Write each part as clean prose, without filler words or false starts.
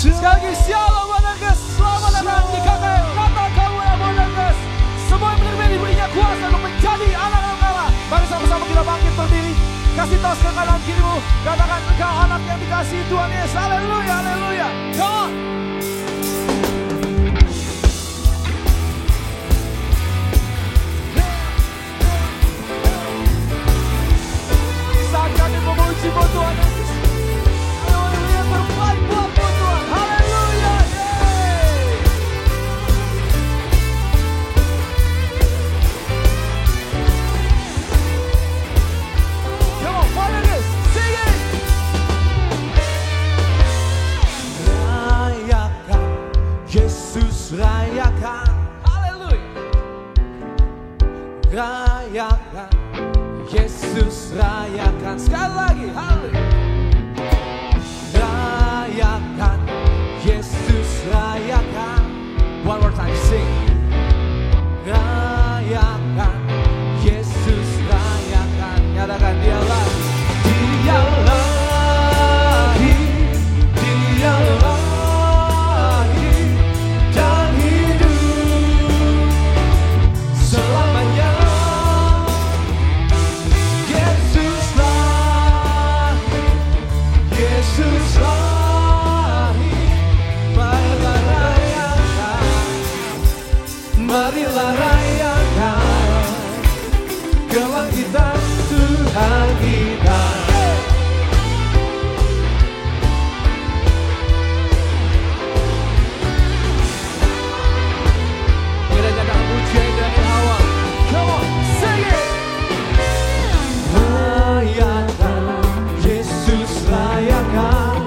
Sekali lagi shalom Bonagas. Selamat datang di KKM Kata Kaula Bonagas. Semua yang menerima diberinya kuasa untuk menjadi anak-anak Allah. Mari sama-sama kita bangkit berdiri. Kasih tos ke kanan kirimu. Katakan engkau anak yang dikasihi Tuhan Yesus. Haleluya, haleluya. Come on. Saat kami memuji Tuhan Yesus. Haleluya, terbaik buat Tuhan. Haleluya. Come on, Bonagas, sing it. Rayakan, Yesus rayakan. Haleluya. Rayakan, Yesus rayakan. Sekali lagi, haleluya. Rayakan, Yesus rayakan. One more time, sing. Rayakan, Yesus rayakan. Nyatakan dia lahir, dia lahir, dia lahir dan hidup selamanya. Yesus lahir, Yesus lahir. Marilah rayakan, marilah rayakan kebangkitan Tuhan kita. Kiranya pujian dari awal. Come on, sing it. Rayakan, Yesus rayakan.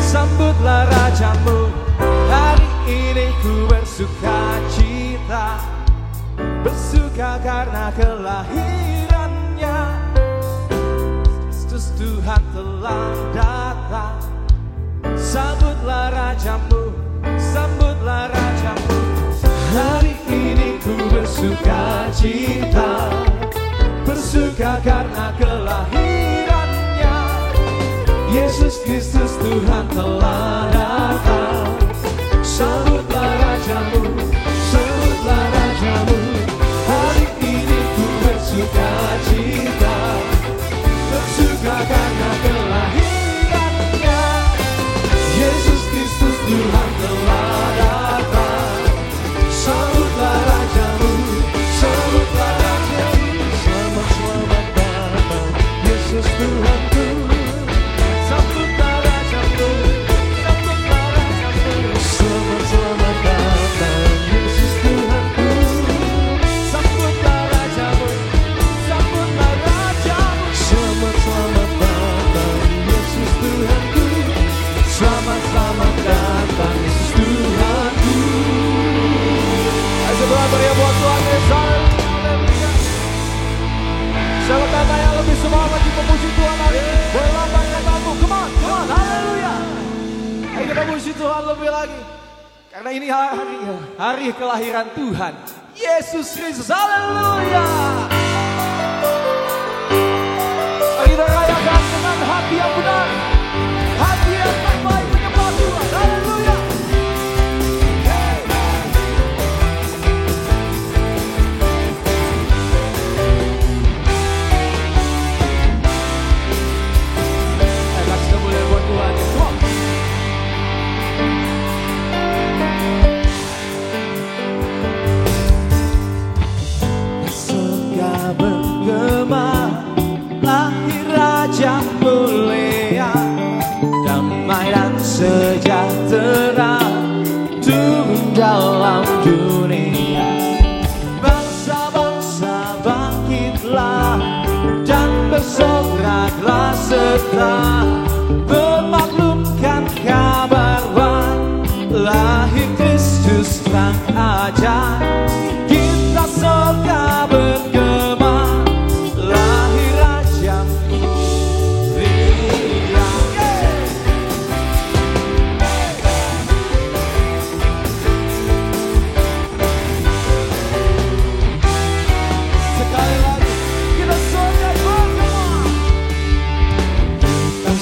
sambutlah rajamu. Hari ini ku bersuka cita, bersuka karena kelahirannya. Kristus Tuhan telah datang. Sambutlah rajamu, sambutlah rajamu. Hari ini ku bersuka cita, bersuka karena kelahirannya. Yesus Kristus Tuhan telah datang. Sambutlah rajamu, sambutlah rajamu. Hari ini ku bersuka cita, bersuka karena kelahirannya. Yesus Kristus Tuhan telah datang. Sambutlah rajamu, sambutlah rajamu. Selamat, selamat datang Yesus Tuhanku. Sambutlah rajamu, sambutlah rajamu. Selamat, selamat datang Yesus Tuhanku. Sambutlah rajamu, sambutlah rajamu. Selamat, selamat datang Yesus Tuhanku. Selamat, selamat datang Yesus Tuhanku. Setelah beriak buat Tuhan Yesus, haleluya. Siapa kata yang lebih semangat lagi memuji Tuhan hari ini? Boleh lambaikan tanganmu, come on, haleluya. Ayo kita puji Tuhan lebih lagi. Karena ini hari kelahiran Tuhan Yesus Kristus, haleluya. Mari kita rayakan dengan hati yang benar, hati yang baik menyembah Tuhan, haleluya. Bergema, lahir Raja mulia, damai dan sejahtera turun dalam dunia. Bangsa-bangsa bangkitlah dan bersoraklah serta memaklumkan kabar baik, lahir Kristus terang ajar. Kita sorga bergema, lahir Raja mulia. Sekali lagi kita sorga bergema, kita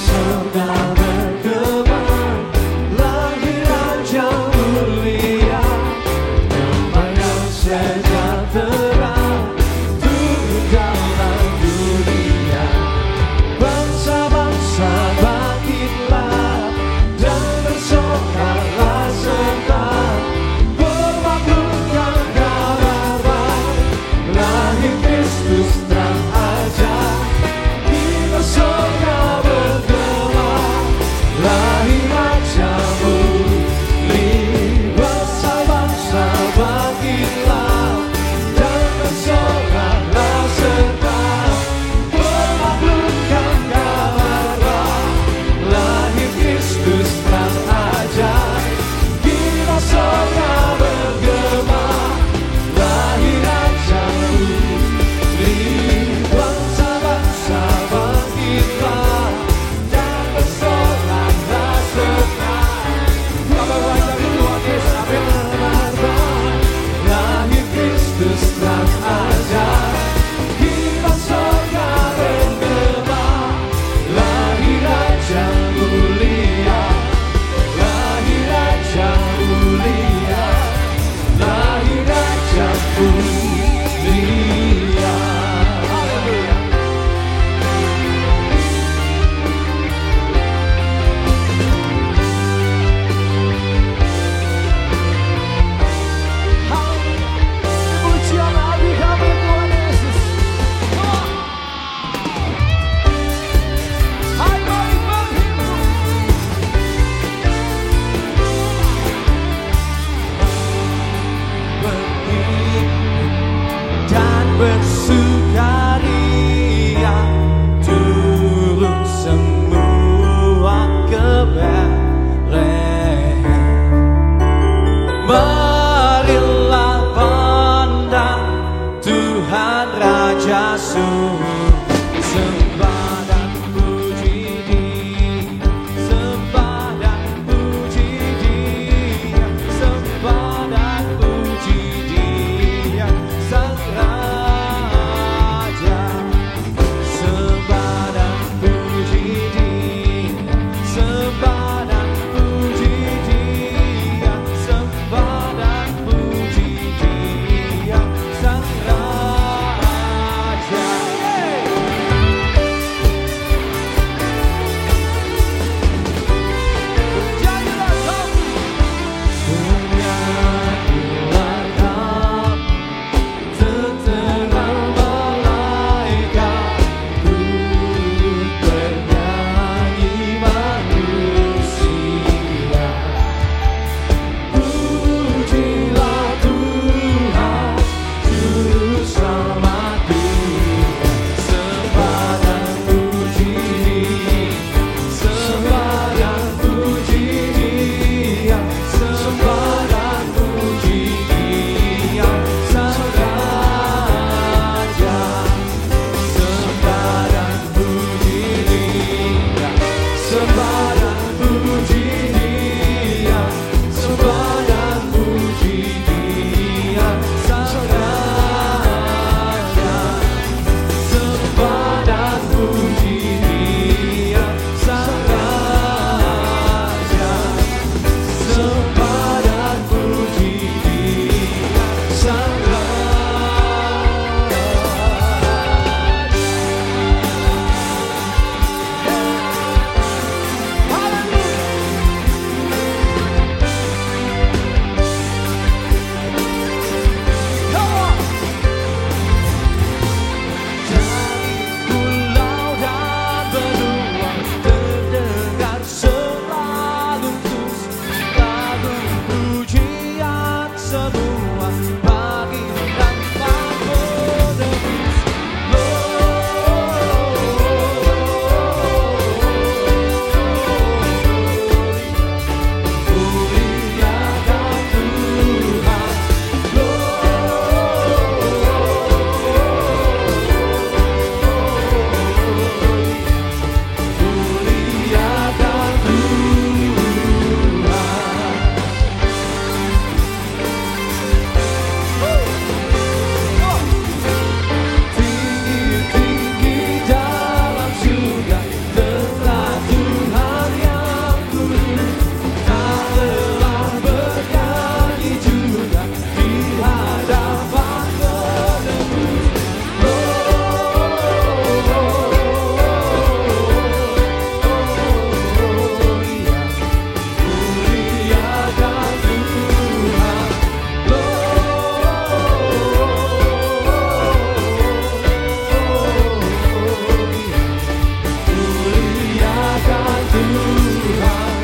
Tuhan,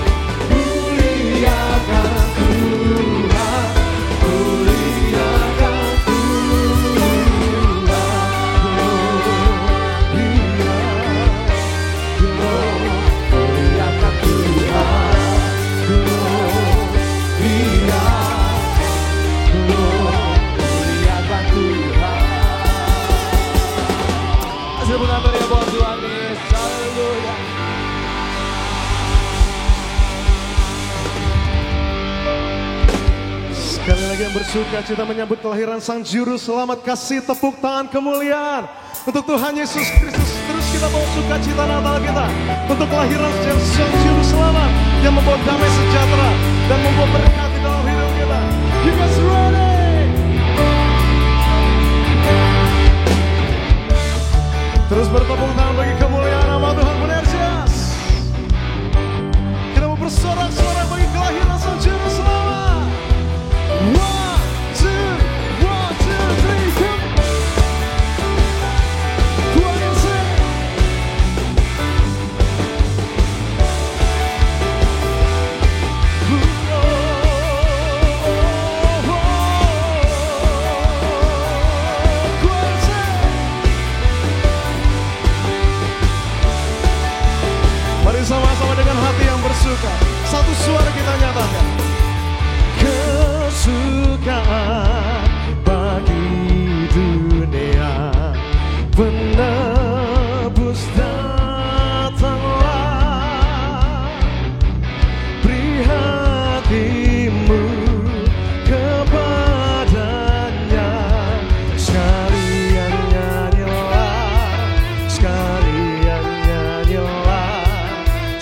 muliakan Tuhan, muliakan Tuhan, muliakan Tuhan, muliakan Tuhan. Hasil pengantar ya buat Tuhan Yesus. Haleluya. Sekali lagi yang bersuka cita menyambut kelahiran Sang Juru Selamat, kasih tepuk tangan kemuliaan untuk Tuhan Yesus Kristus. Terus kita bawa sukacita Natal kita untuk kelahiran Sang Juru Selamat yang membawa damai sejahtera dan membawa berkat di dalam hidup kita. Keep us ready. Terus bertepuk tangan bagi kemuliaan nama Tuhan Yesus. Kita mau bersorak-sorak bagi kelahiran Sang Juru Selamat. 1, 2, 1, 2, 3, come. Tuhan Yesus. Mari sama-sama dengan hati yang bersuka, satu suara kita nyatakan. Kesukaan bagi dunia, penebus datanglah, beri hatimu kepadanya, sekalian nyanyilah, sekalian nyanyilah,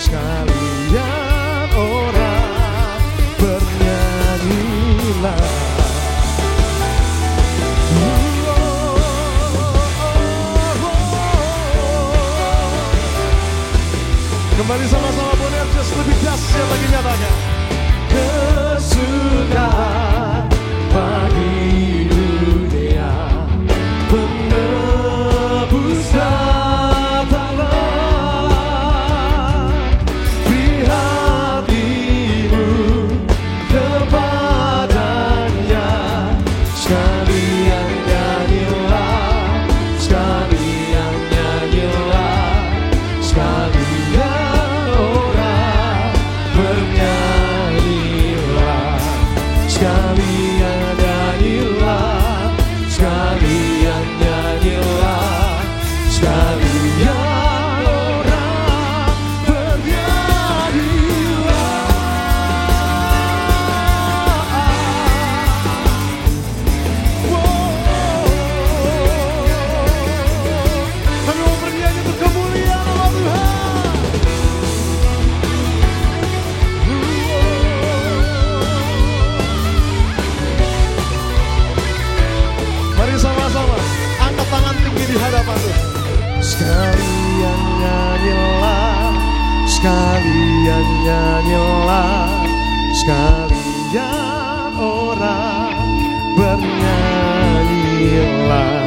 sekalian orang bernyanyilah. Kembali sama-sama Boner Just lebih dahsyat lagi nyatanya. Kesukaan bagi dunia, penebus datanglah, beri hatimu kepadanya, sekalian nyanyilah, sekalian nyanyilah, sekalian orang bernyanyilah, sekalian nyanyilah, sekalian nyanyilah, sekalian orang bernyanyilah. Kami mau bernyanyi untuk kemuliaan nama Tuhan. Mari sama-sama angkat tangan tinggi di hadapan Tuhan. Sekalian nyanyilah, sekalian nyanyilah, sekalian orang bernyanyilah,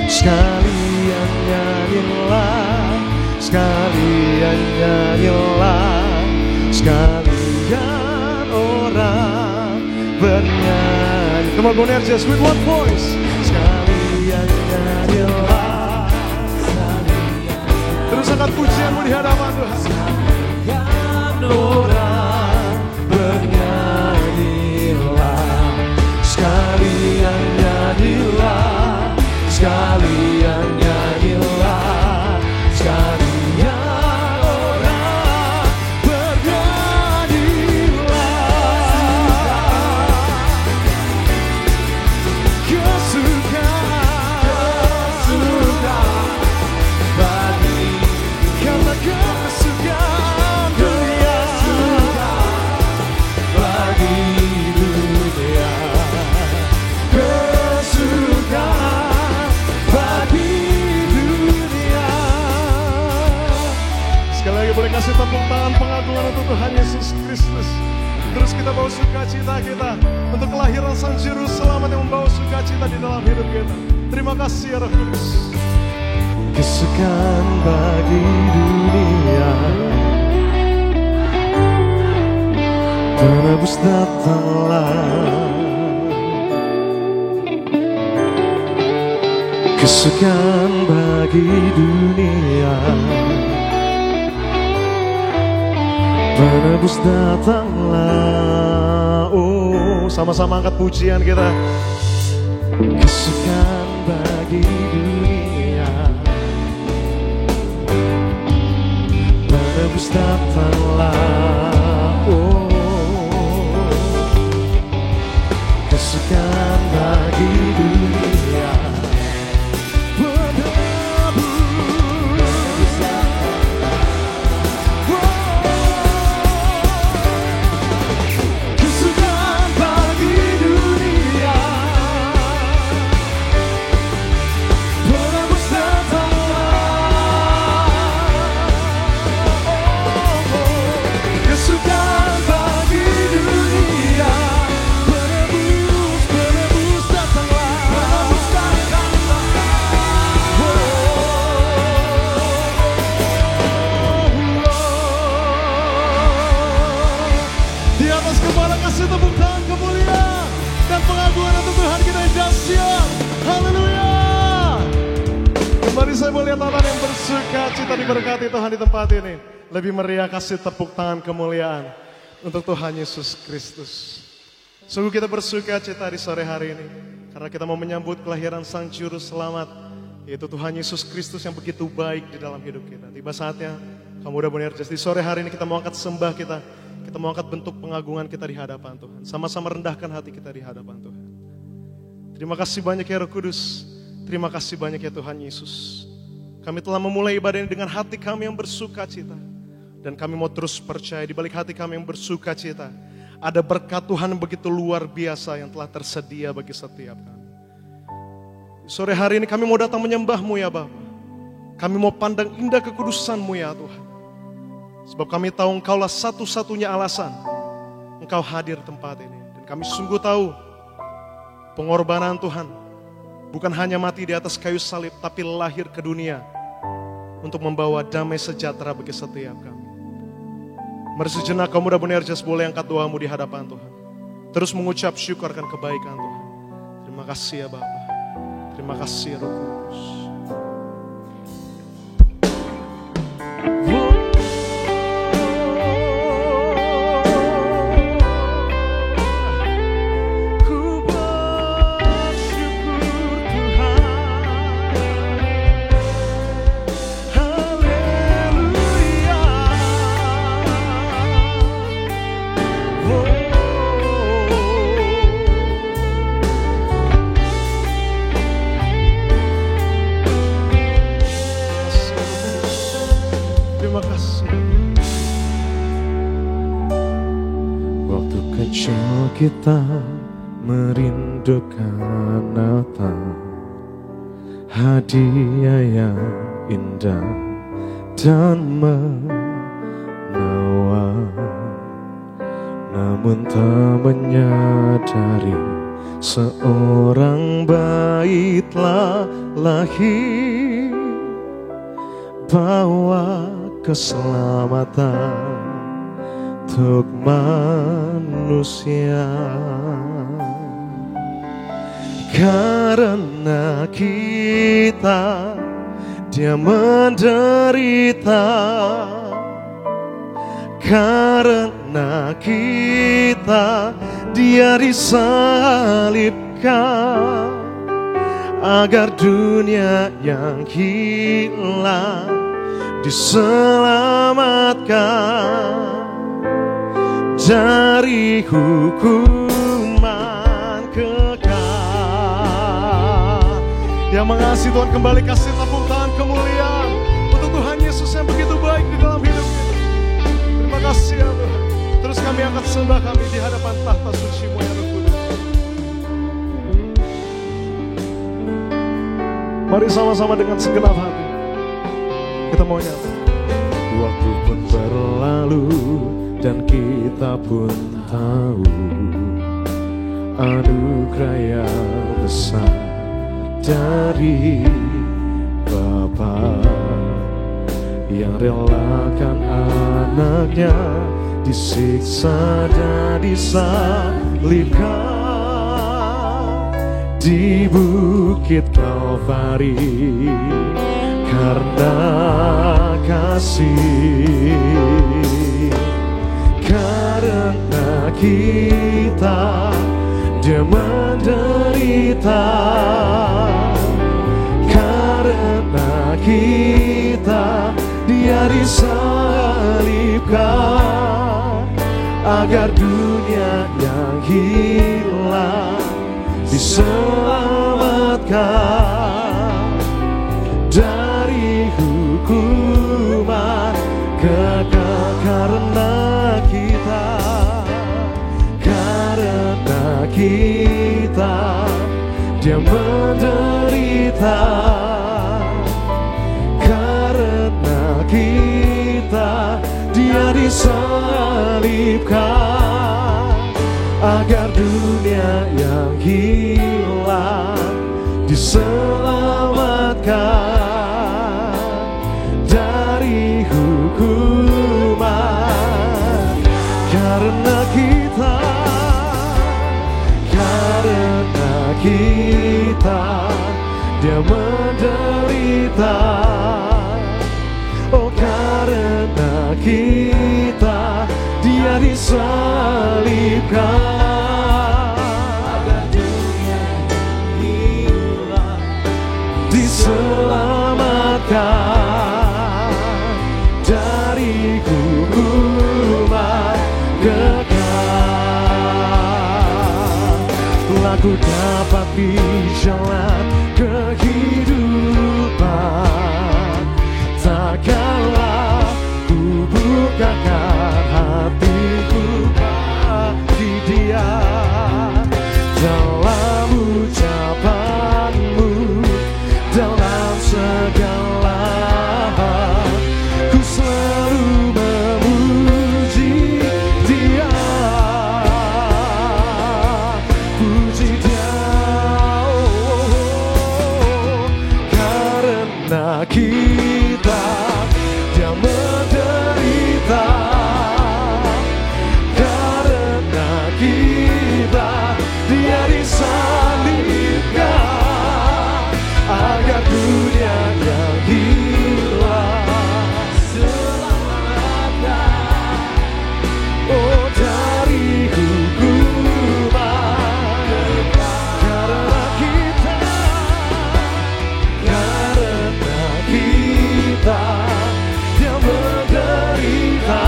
sekalian nyanyilah, sekalian nyanyilah, sekalian orang bernyanyi. Come on, go there, just with one voice. Sekalian nyanyilah, terus angkat pujianmu di hadapan Tuhan. Sekalian orang bernyanyilah, sekalian nyanyilah, sekalian nyanyilah, sekalian orang bernyanyilah. Kesukaan bagi, karena kesukaan dunia, bagi dunia, kesukaan bagi dunia. Sekali lagi boleh kasih tepuk tangan pengagungan untuk Tuhan Yesus Kristus. Terus kita bawa sukacita kita untuk kelahiran Sang Juru Selamat yang membawa sukacita di dalam hidup kita. Terima kasih ya Roh Kudus. Kesukaan bagi dunia, Penebus datanglah, kesukaan bagi dunia. Penebus datanglah. Oh, sama-sama angkat pujian kita. Kesukaan bagi dunia. Penebus datanglah. Oh, kesukaan bagi dunia. Penebus datanglah. Kesukaan bagi dunia. Penebus datanglah. Kesukaan bagi dunia. Penebus datanglah. Di atas kepala kasih tepuk tangan kemuliaan dan pengagungan untuk Tuhan kita yang dahsyat. Haleluya. Kembali saya melihat orang yang bersuka cita diberkati Tuhan di tempat ini. Lebih meriah kasih tepuk tangan kemuliaan untuk Tuhan Yesus Kristus. Sungguh kita bersuka cita di sore hari ini karena kita mau menyambut kelahiran Sang Juru Selamat, yaitu Tuhan Yesus Kristus yang begitu baik di dalam hidup kita. Tiba saatnya kamu udah benar. Di sore hari ini kita mau angkat sembah kita mau angkat bentuk pengagungan kita di hadapan Tuhan. Sama-sama rendahkan hati kita di hadapan Tuhan. Terima kasih banyak ya Roh Kudus. Terima kasih banyak ya Tuhan Yesus. Kami telah memulai ibadah ini dengan hati kami yang bersuka cita. Dan kami mau terus percaya di balik hati kami yang bersuka cita. Ada berkat Tuhan yang begitu luar biasa yang telah tersedia bagi setiap kami. Sore hari ini kami mau datang menyembah-Mu ya Bapa. Kami mau pandang indah kekudusan-Mu ya Tuhan. Sebab kami tahu Engkaulah satu-satunya alasan Engkau hadir di tempat ini. Dan kami sungguh tahu pengorbanan Tuhan bukan hanya mati di atas kayu salib, tapi lahir ke dunia untuk membawa damai sejahtera bagi setiap kami. Mari sejenak kamu udah benar, just boleh angkat doamu di hadapan Tuhan. Terus mengucap syukur akan kebaikan Tuhan. Terima kasih ya Bapa. Terima kasih ya Roh Kudus. Kita merindukan Natal, hadiah yang indah dan menawan. Namun tak menyadari seorang bayi telah lahir, bawa keselamatan untuk manusia. Karena kita Dia menderita, karena kita Dia disalibkan, agar dunia yang hilang diselamatkan dari hukuman kekal. Yang mengasihi Tuhan, kembali kasih tepuk tangan kemuliaan untuk Tuhan Yesus yang begitu baik di dalam hidup kita. Terima kasih ya Tuhan. Terus kami angkat sembah kami di hadapan tahta suci-Mu ya Roh Kudus. Mari sama-sama dengan segenap hati kita mau nyata. Waktu pun berlalu dan kita pun tahu anugerah yang besar dari Bapa yang relakan anaknya disiksa dan disalibkan di bukit Kalvari karena kasih, karena kita Dia menderita, karena kita Dia disalibkan agar dunia yang hilang diselamatkan dari hukuman kekal karena kita, karena kita Dia menderita, karena kita Dia disalibkan agar dunia yang hilang diselamatkan dari hukuman karena kita, karena kita Dia menderita, oh karena kita Dia disalibkan agar dunia hilang diselamatkan dari hukuman kekal. Telah ku dapati jalan kehidupan, takkanlah ku bukakan hatiku bagi Dia. Dalam ucapanmu, dalam segala hal, ku selalu memuji Dia, puji Dia, karena kita Dia menderita, karena kita Dia disalibkan agar dunia yang hilang selamatkan, oh dari hukuman karena kita, karena kita Dia menderita,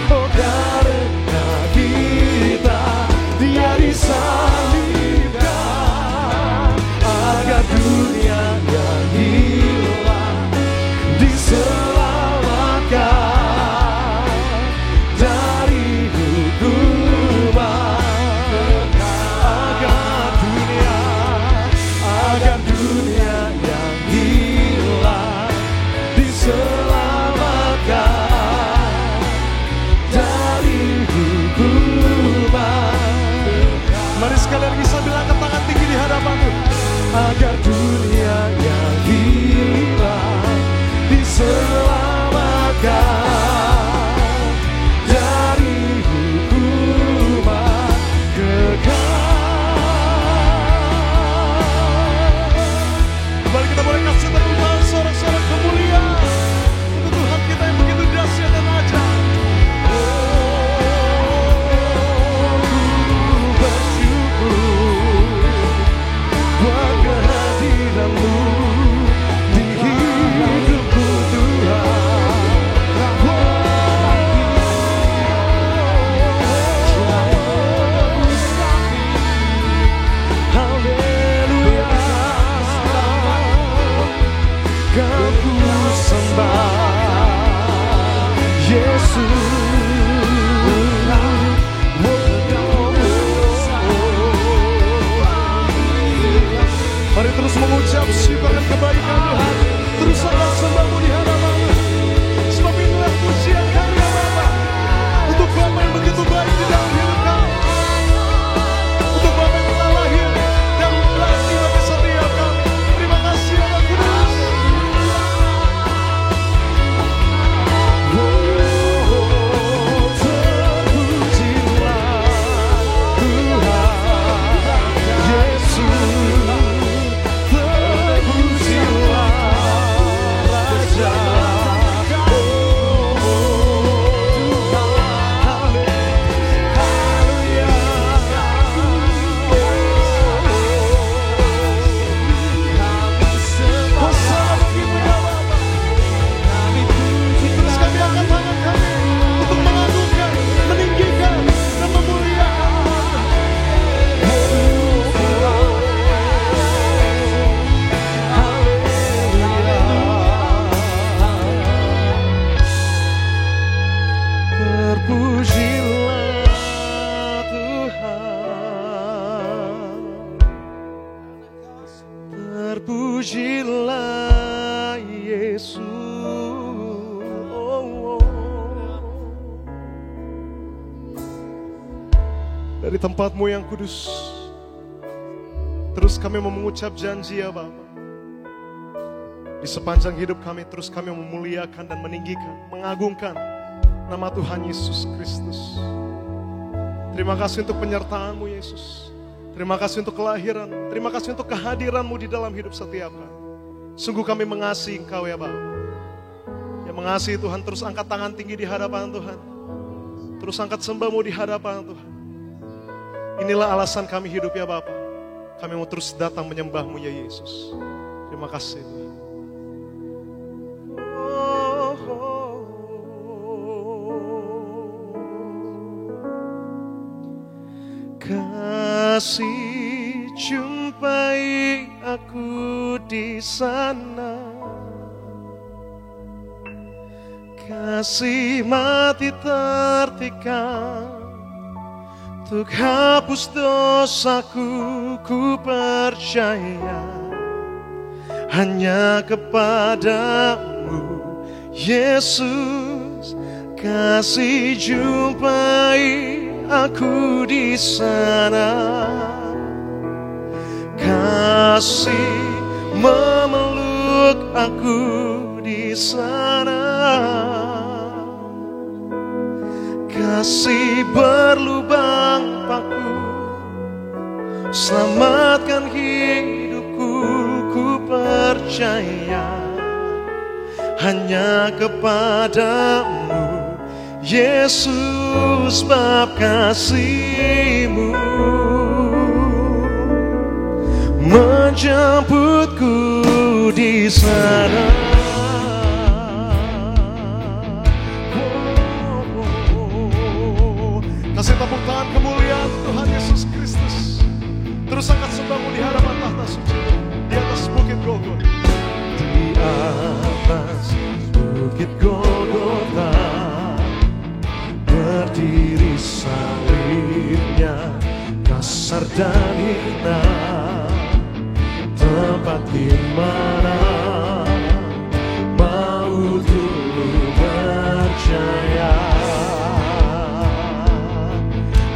oh karena kita Dia disalibkan agar dunia yang hilang diselamatkan dari hukuman, agar dunia yang hilang diselamatkan dari hukuman. Mari sekalian lagi sambil angkat tangan tinggi di hadapanmu. Agar dunia yang hilang diselamatkan dari hukuman kekal. Kembali kita boleh kasih tepuk tangan sorak-sorak kemuliaan untuk Tuhan kita yang begitu dahsyat dan ajaib. Buat kehadiranmu di hidupku Tuhan. Haleluya, Kau ku sembah Yesus. Mari terus mengucap syukur dan kebaikan Tuhan. Terus angkat sembahmu di hadapan-Mu. Sebab inilah pujian karya Bapa untuk Bapa yang begitu baik di dalam hidup kami, untuk Bapa yang telah lahir dan mati bagi setiap kami. Terima kasih Bapa Kudus. Terpujilah Tuhan, terpujilah Yesus. Dari tempat-Mu yang kudus, terus kami mau mengucap janji ya Bapa. Di sepanjang hidup kami, terus kami memuliakan dan meninggikan, mengagungkan nama Tuhan Yesus Kristus. Terima kasih untuk penyertaan-Mu Yesus. Terima kasih untuk kelahiran. Terima kasih untuk kehadiran-Mu di dalam hidup setiap kami. Sungguh kami mengasihi Engkau ya Bapa. Yang mengasihi Tuhan, terus angkat tangan tinggi di hadapan Tuhan. Terus angkat sembah-Mu di hadapan Tuhan. Inilah alasan kami hidup ya Bapa. Kami mau terus datang menyembah-Mu ya Yesus. Terima kasih Tuhan. Kasih jumpai aku di sana, kasih mati tertikam untuk hapus dosaku. Ku percaya hanya kepadamu Yesus. Kasih jumpai aku di sana, kasih memeluk aku di sana, kasih berlubang paku, selamatkan hidupku. Ku percaya hanya kepadamu Yesus, bab kasih-Mu menjemputku di sana. Kasih tepuk tangan kemuliaan Tuhan Yesus Kristus. Terus angkat sembah-Mu di hadapan tahta suci, di atas bukit Golgota. Di atas bukit Golgota berdiri salibnya, kasar dan hina, tempat di mana maut dulu berjaya.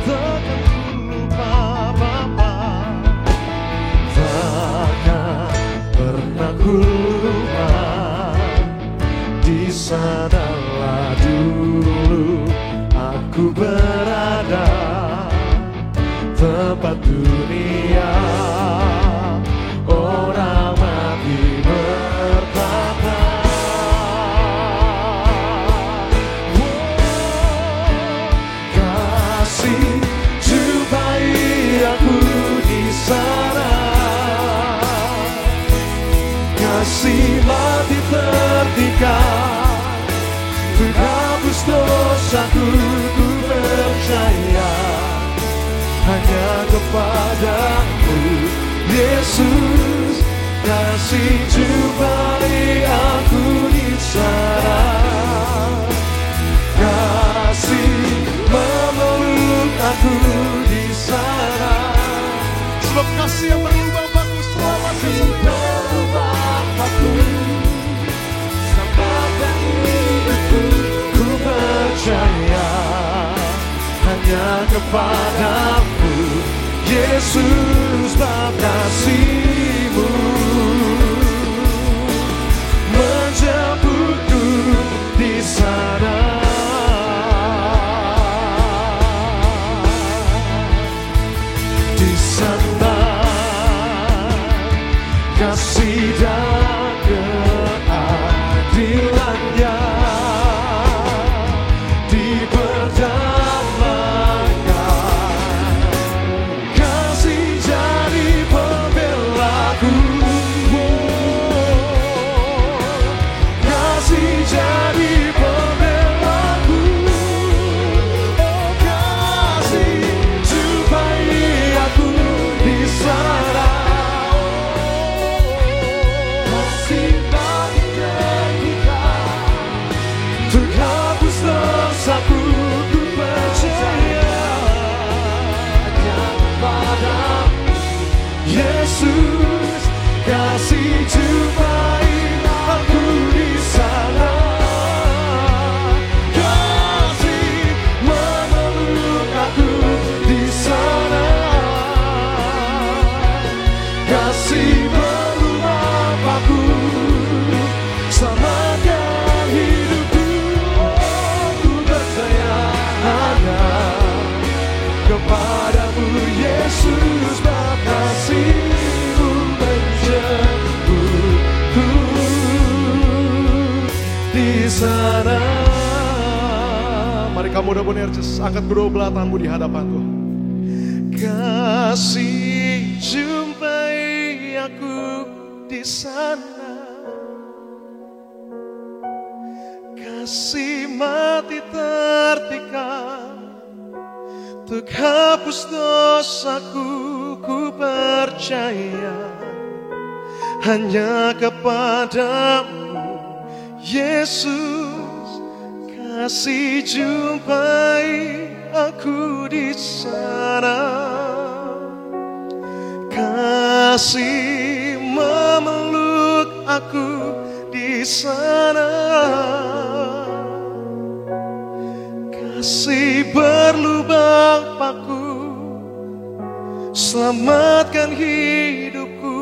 Takkan ku lupa Bapa, takkan pernah ku lupa. Di sanalah dulu aku berada, tempat dunia orang mati bertata. Kasih jumpai aku di sana, kasih mati tertikam untuk hapus dosaku. Ku percaya hanya kepadamu Yesus. Kasih jumpai aku di sana, kasih memeluk aku di sana. Sebab kasih yang berlubang paku selamatkan berlubang paku, selamatkan hidupku. Ku percaya hanya kepadamu Yesus, bab kasih-Mu menjemputku di sana. Di sana kasih dan keadilannya diperdamaikan. Kasih jadi pembela Mari kamu udah benar, angkat kedua belah tanganmu di hadapan Tuhan. Kasih jumpai aku di sana, kasih mati tertikam untuk hapus dosaku, ku percaya hanya kepadamu Yesus. Kasih jumpai aku di sana, kasih memeluk aku di sana, kasih berlubang paku selamatkan hidupku,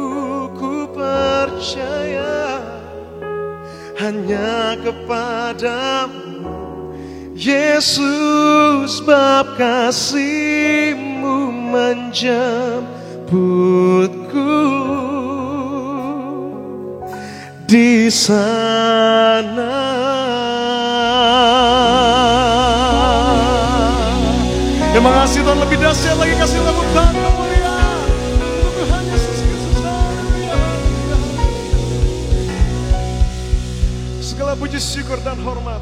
ku percaya hanya kepadamu Yesus, bab kasih-Mu menjemputku di sana. Terima kasih Tuhan, lebih dahsyat lagi kasih tepuk tangan kemuliaan untuk Tuhan Yesus Kristus. Haleluya. Segala puji, syukur dan hormat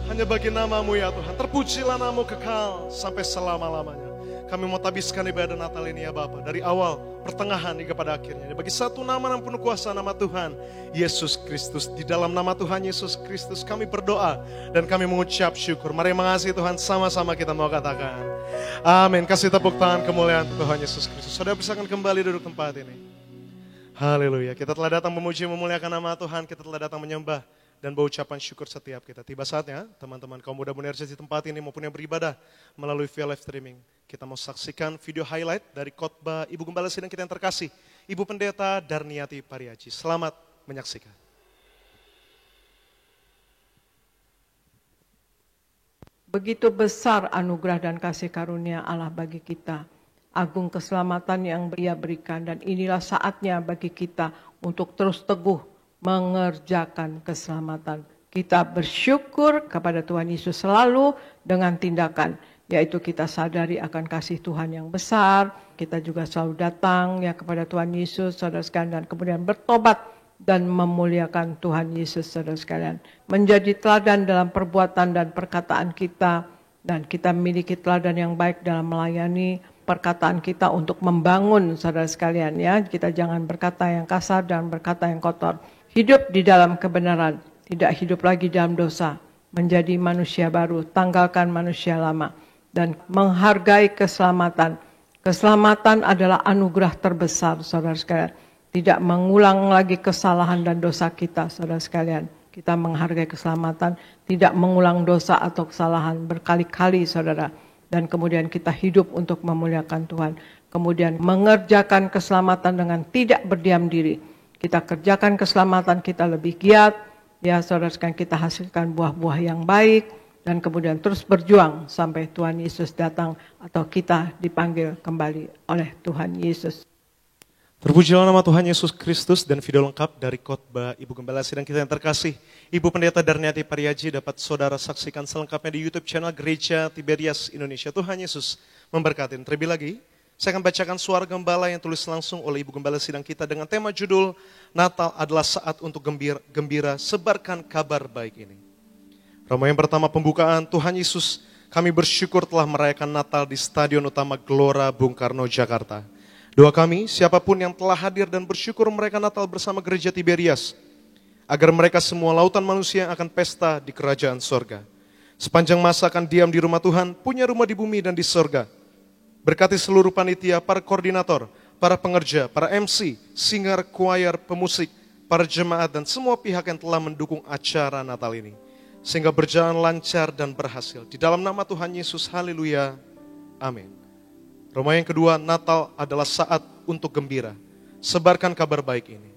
hanya bagi nama-Mu ya Tuhan. Terpujilah nama-Mu kekal sampai selama-lamanya. Kami mau tabiskan ibadah Natal ini ya Bapa, dari awal, pertengahan hingga pada akhirnya. Bagi satu nama yang penuh kuasa, nama Tuhan Yesus Kristus. Di dalam nama Tuhan Yesus Kristus kami berdoa dan kami mengucap syukur. Mari mengasihi Tuhan, sama-sama kita mau katakan amin. Kasih tepuk tangan kemuliaan Tuhan Yesus Kristus. Saudara silakan kembali duduk tempat ini. Haleluya. Kita telah datang memuji memuliakan nama Tuhan. Kita telah datang menyembah dan berucapan syukur setiap kita. Tiba saatnya teman-teman kaum muda Munearchurch di tempat ini maupun yang beribadah melalui via live streaming. Kita mau saksikan video highlight dari khotbah Ibu Gembala Sidang kita yang terkasih, Ibu Pendeta Darniati Pariaji. Selamat menyaksikan. Begitu besar anugerah dan kasih karunia Allah bagi kita. Agung keselamatan yang Ia berikan, dan inilah saatnya bagi kita untuk terus teguh mengerjakan keselamatan. Kita bersyukur kepada Tuhan Yesus selalu dengan tindakan, yaitu kita sadari akan kasih Tuhan yang besar. Kita juga selalu datang ya kepada Tuhan Yesus, saudara sekalian, dan kemudian bertobat dan memuliakan Tuhan Yesus, saudara sekalian. Menjadi teladan dalam perbuatan dan perkataan kita, dan kita memiliki teladan yang baik dalam melayani. Perkataan kita untuk membangun, saudara sekalian ya. Kita jangan berkata yang kasar dan berkata yang kotor. Hidup di dalam kebenaran, tidak hidup lagi dalam dosa, menjadi manusia baru, tanggalkan manusia lama, dan menghargai keselamatan. Keselamatan adalah anugerah terbesar, saudara sekalian. Tidak mengulang lagi kesalahan dan dosa kita, saudara sekalian. Kita menghargai keselamatan, tidak mengulang dosa atau kesalahan berkali-kali, saudara. Dan kemudian kita hidup untuk memuliakan Tuhan. Kemudian mengerjakan keselamatan dengan tidak berdiam diri. Kita kerjakan keselamatan, kita lebih giat, ya saudara sekalian, kita hasilkan buah-buah yang baik, dan kemudian terus berjuang sampai Tuhan Yesus datang atau kita dipanggil kembali oleh Tuhan Yesus. Terpujilah nama Tuhan Yesus Kristus, dan video lengkap dari khotbah Ibu Gembala Sidang kita yang terkasih, Ibu Pendeta Darniati Pariaji, dapat saudara saksikan selengkapnya di YouTube channel Gereja Tiberias Indonesia. Tuhan Yesus memberkati. Terlebih lagi, saya akan bacakan suara gembala yang tulis langsung oleh Ibu Gembala Sidang kita dengan tema judul Natal adalah saat untuk gembira, sebarkan kabar baik ini. Romo yang pertama pembukaan, Tuhan Yesus, kami bersyukur telah merayakan Natal di Stadion Utama Gelora Bung Karno, Jakarta. Doa kami, siapapun yang telah hadir dan bersyukur merayakan Natal bersama Gereja Tiberias, agar mereka semua lautan manusia yang akan pesta di kerajaan sorga. Sepanjang masa akan diam di rumah Tuhan, punya rumah di bumi dan di sorga. Berkati seluruh panitia, para koordinator, para pengerja, para MC, singer, choir, pemusik, para jemaat, dan semua pihak yang telah mendukung acara Natal ini. Sehingga berjalan lancar dan berhasil. Di dalam nama Tuhan Yesus, haleluya, amin. Roma yang kedua, Natal adalah saat untuk gembira. Sebarkan kabar baik ini.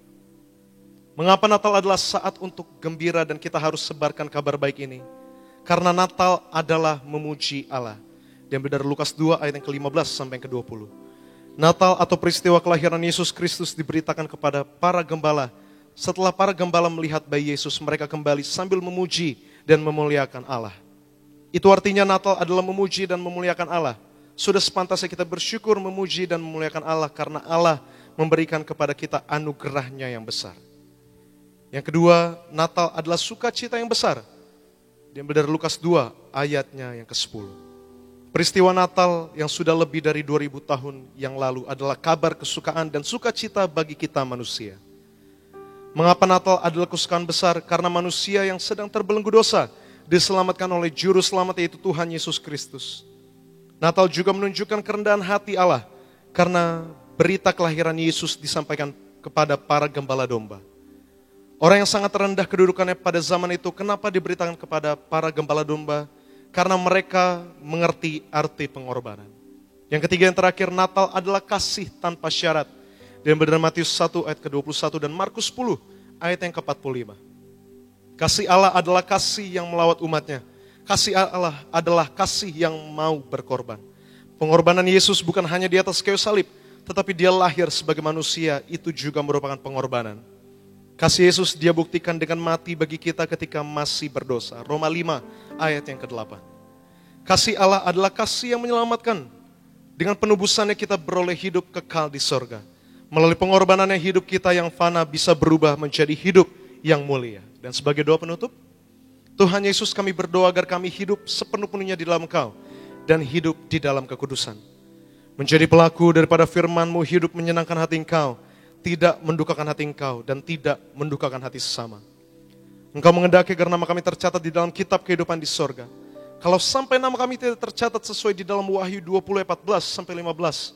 Mengapa Natal adalah saat untuk gembira dan kita harus sebarkan kabar baik ini? Karena Natal adalah memuji Allah. Diambil dari Lukas 2 ayat yang ke-15 sampai yang ke-20. Natal atau peristiwa kelahiran Yesus Kristus diberitakan kepada para gembala. Setelah para gembala melihat bayi Yesus, mereka kembali sambil memuji dan memuliakan Allah. Itu artinya Natal adalah memuji dan memuliakan Allah. Sudah sepantasnya kita bersyukur, memuji dan memuliakan Allah karena Allah memberikan kepada kita anugerahnya yang besar. Yang kedua, Natal adalah sukacita yang besar. Diambil dari Lukas 2 ayatnya yang ke-10. Peristiwa Natal yang sudah lebih dari 2000 tahun yang lalu adalah kabar kesukaan dan sukacita bagi kita manusia. Mengapa Natal adalah kesukaan besar? Karena manusia yang sedang terbelenggu dosa diselamatkan oleh Juru Selamat, yaitu Tuhan Yesus Kristus. Natal juga menunjukkan kerendahan hati Allah karena berita kelahiran Yesus disampaikan kepada para gembala domba. Orang yang sangat rendah kedudukannya pada zaman itu, kenapa diberitakan kepada para gembala domba? Karena mereka mengerti arti pengorbanan. Yang ketiga yang terakhir, Natal adalah kasih tanpa syarat. Diambil dari Matius 1 ayat ke-21 dan Markus 10 ayat yang ke-45. Kasih Allah adalah kasih yang melawat umatnya. Kasih Allah adalah kasih yang mau berkorban. Pengorbanan Yesus bukan hanya di atas kayu salib, tetapi dia lahir sebagai manusia, itu juga merupakan pengorbanan. Kasih Yesus dia buktikan dengan mati bagi kita ketika masih berdosa. Roma 5 ayat yang ke-8. Kasih Allah adalah kasih yang menyelamatkan. Dengan penebusannya kita beroleh hidup kekal di sorga. Melalui pengorbanannya hidup kita yang fana bisa berubah menjadi hidup yang mulia. Dan sebagai doa penutup, Tuhan Yesus kami berdoa agar kami hidup sepenuh-penuhnya di dalam Engkau dan hidup di dalam kekudusan. Menjadi pelaku daripada firman-Mu, hidup menyenangkan hati Engkau, tidak mendukakan hati Engkau dan tidak mendukakan hati sesama. Engkau mengendaki agar nama kami tercatat di dalam kitab kehidupan di sorga. Kalau sampai nama kami tidak tercatat sesuai di dalam Wahyu 20:14-15,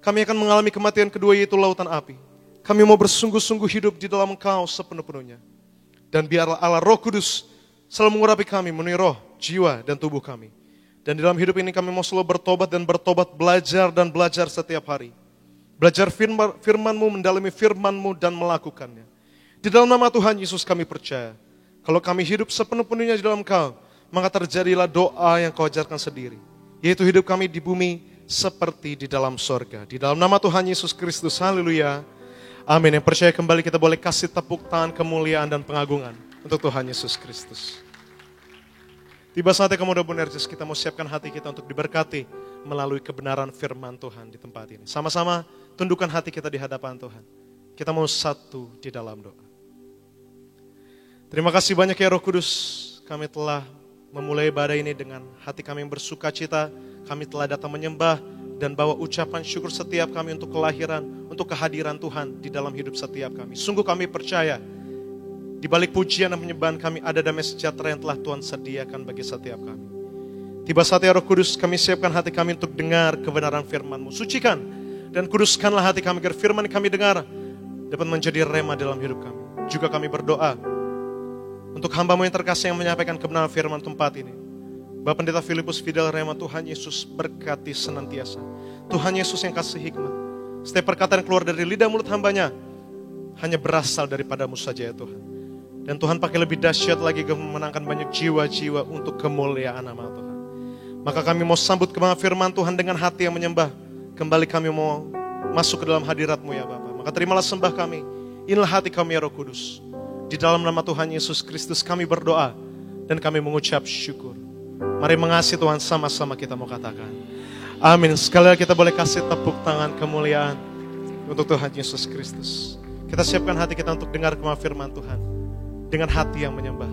kami akan mengalami kematian kedua, yaitu lautan api. Kami mau bersungguh-sungguh hidup di dalam Engkau sepenuh-penuhnya. Dan biarlah Allah Roh Kudus selalu mengurapi kami, memenuhi roh, jiwa, dan tubuh kami. Dan di dalam hidup ini kami mau selalu bertobat dan bertobat, belajar dan belajar setiap hari. Belajar firman-Mu, mendalami firman-Mu dan melakukannya. Di dalam nama Tuhan Yesus kami percaya, kalau kami hidup sepenuh-penuhnya di dalam Engkau, maka terjadilah doa yang Kau ajarkan sendiri, yaitu hidup kami di bumi seperti di dalam sorga. Di dalam nama Tuhan Yesus Kristus, haleluya, amin. Yang percaya kembali kita boleh kasih tepuk tangan kemuliaan dan pengagungan untuk Tuhan Yesus Kristus. Tiba saatnya kamu udah benerjis, kita mau siapkan hati kita untuk diberkati melalui kebenaran firman Tuhan di tempat ini. Sama-sama tundukkan hati kita di hadapan Tuhan. Kita mau satu di dalam doa. Terima kasih banyak ya Roh Kudus, kami telah memulai ibadah ini dengan hati kami yang bersuka cita. Kami telah datang menyembah dan bawa ucapan syukur setiap kami untuk kelahiran, untuk kehadiran Tuhan di dalam hidup setiap kami. Sungguh kami percaya, di balik pujian dan penyembahan kami ada damai sejahtera yang telah Tuhan sediakan bagi setiap kami. Tiba saatnya Roh Kudus, kami siapkan hati kami untuk dengar kebenaran firman-Mu. Sucikan dan kuduskanlah hati kami agar firman kami dengar dapat menjadi rema dalam hidup kami. Juga kami berdoa untuk hamba-Mu yang terkasih yang menyampaikan kebenaran firman tempat ini. Bapak Pendeta Filipus Fidel Rema, Tuhan Yesus berkati senantiasa. Tuhan Yesus yang kasih hikmat. Setiap perkataan yang keluar dari lidah mulut hamba-Nya hanya berasal daripada-Mu saja ya Tuhan. Dan Tuhan pakai lebih dahsyat lagi memenangkan banyak jiwa-jiwa untuk kemuliaan nama Tuhan. Maka kami mau sambut kebenaran firman Tuhan dengan hati yang menyembah. Kembali kami mau masuk ke dalam hadirat-Mu ya Bapa. Maka terimalah sembah kami. Inilah hati kami ya Roh Kudus. Di dalam nama Tuhan Yesus Kristus kami berdoa dan kami mengucap syukur. Mari mengasihi Tuhan, sama-sama kita mau katakan amin. Sekali lagi kita boleh kasih tepuk tangan kemuliaan untuk Tuhan Yesus Kristus. Kita siapkan hati kita untuk dengar kebenaran firman Tuhan dengan hati yang menyembah.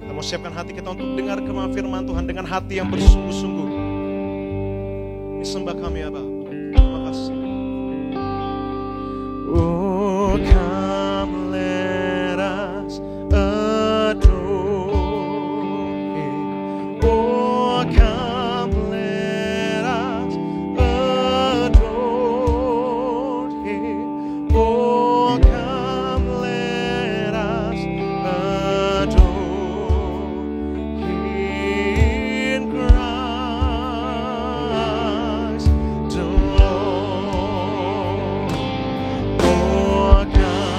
Kita mau siapkan hati kita untuk dengar kebenaran firman Tuhan dengan hati yang bersungguh-sungguh. Ini sembah kami ya Bapa. Terima kasih. Oh, come let us adore Him. Oh, come let us adore Him. Oh, come let us adore in Christ the Lord. Oh, come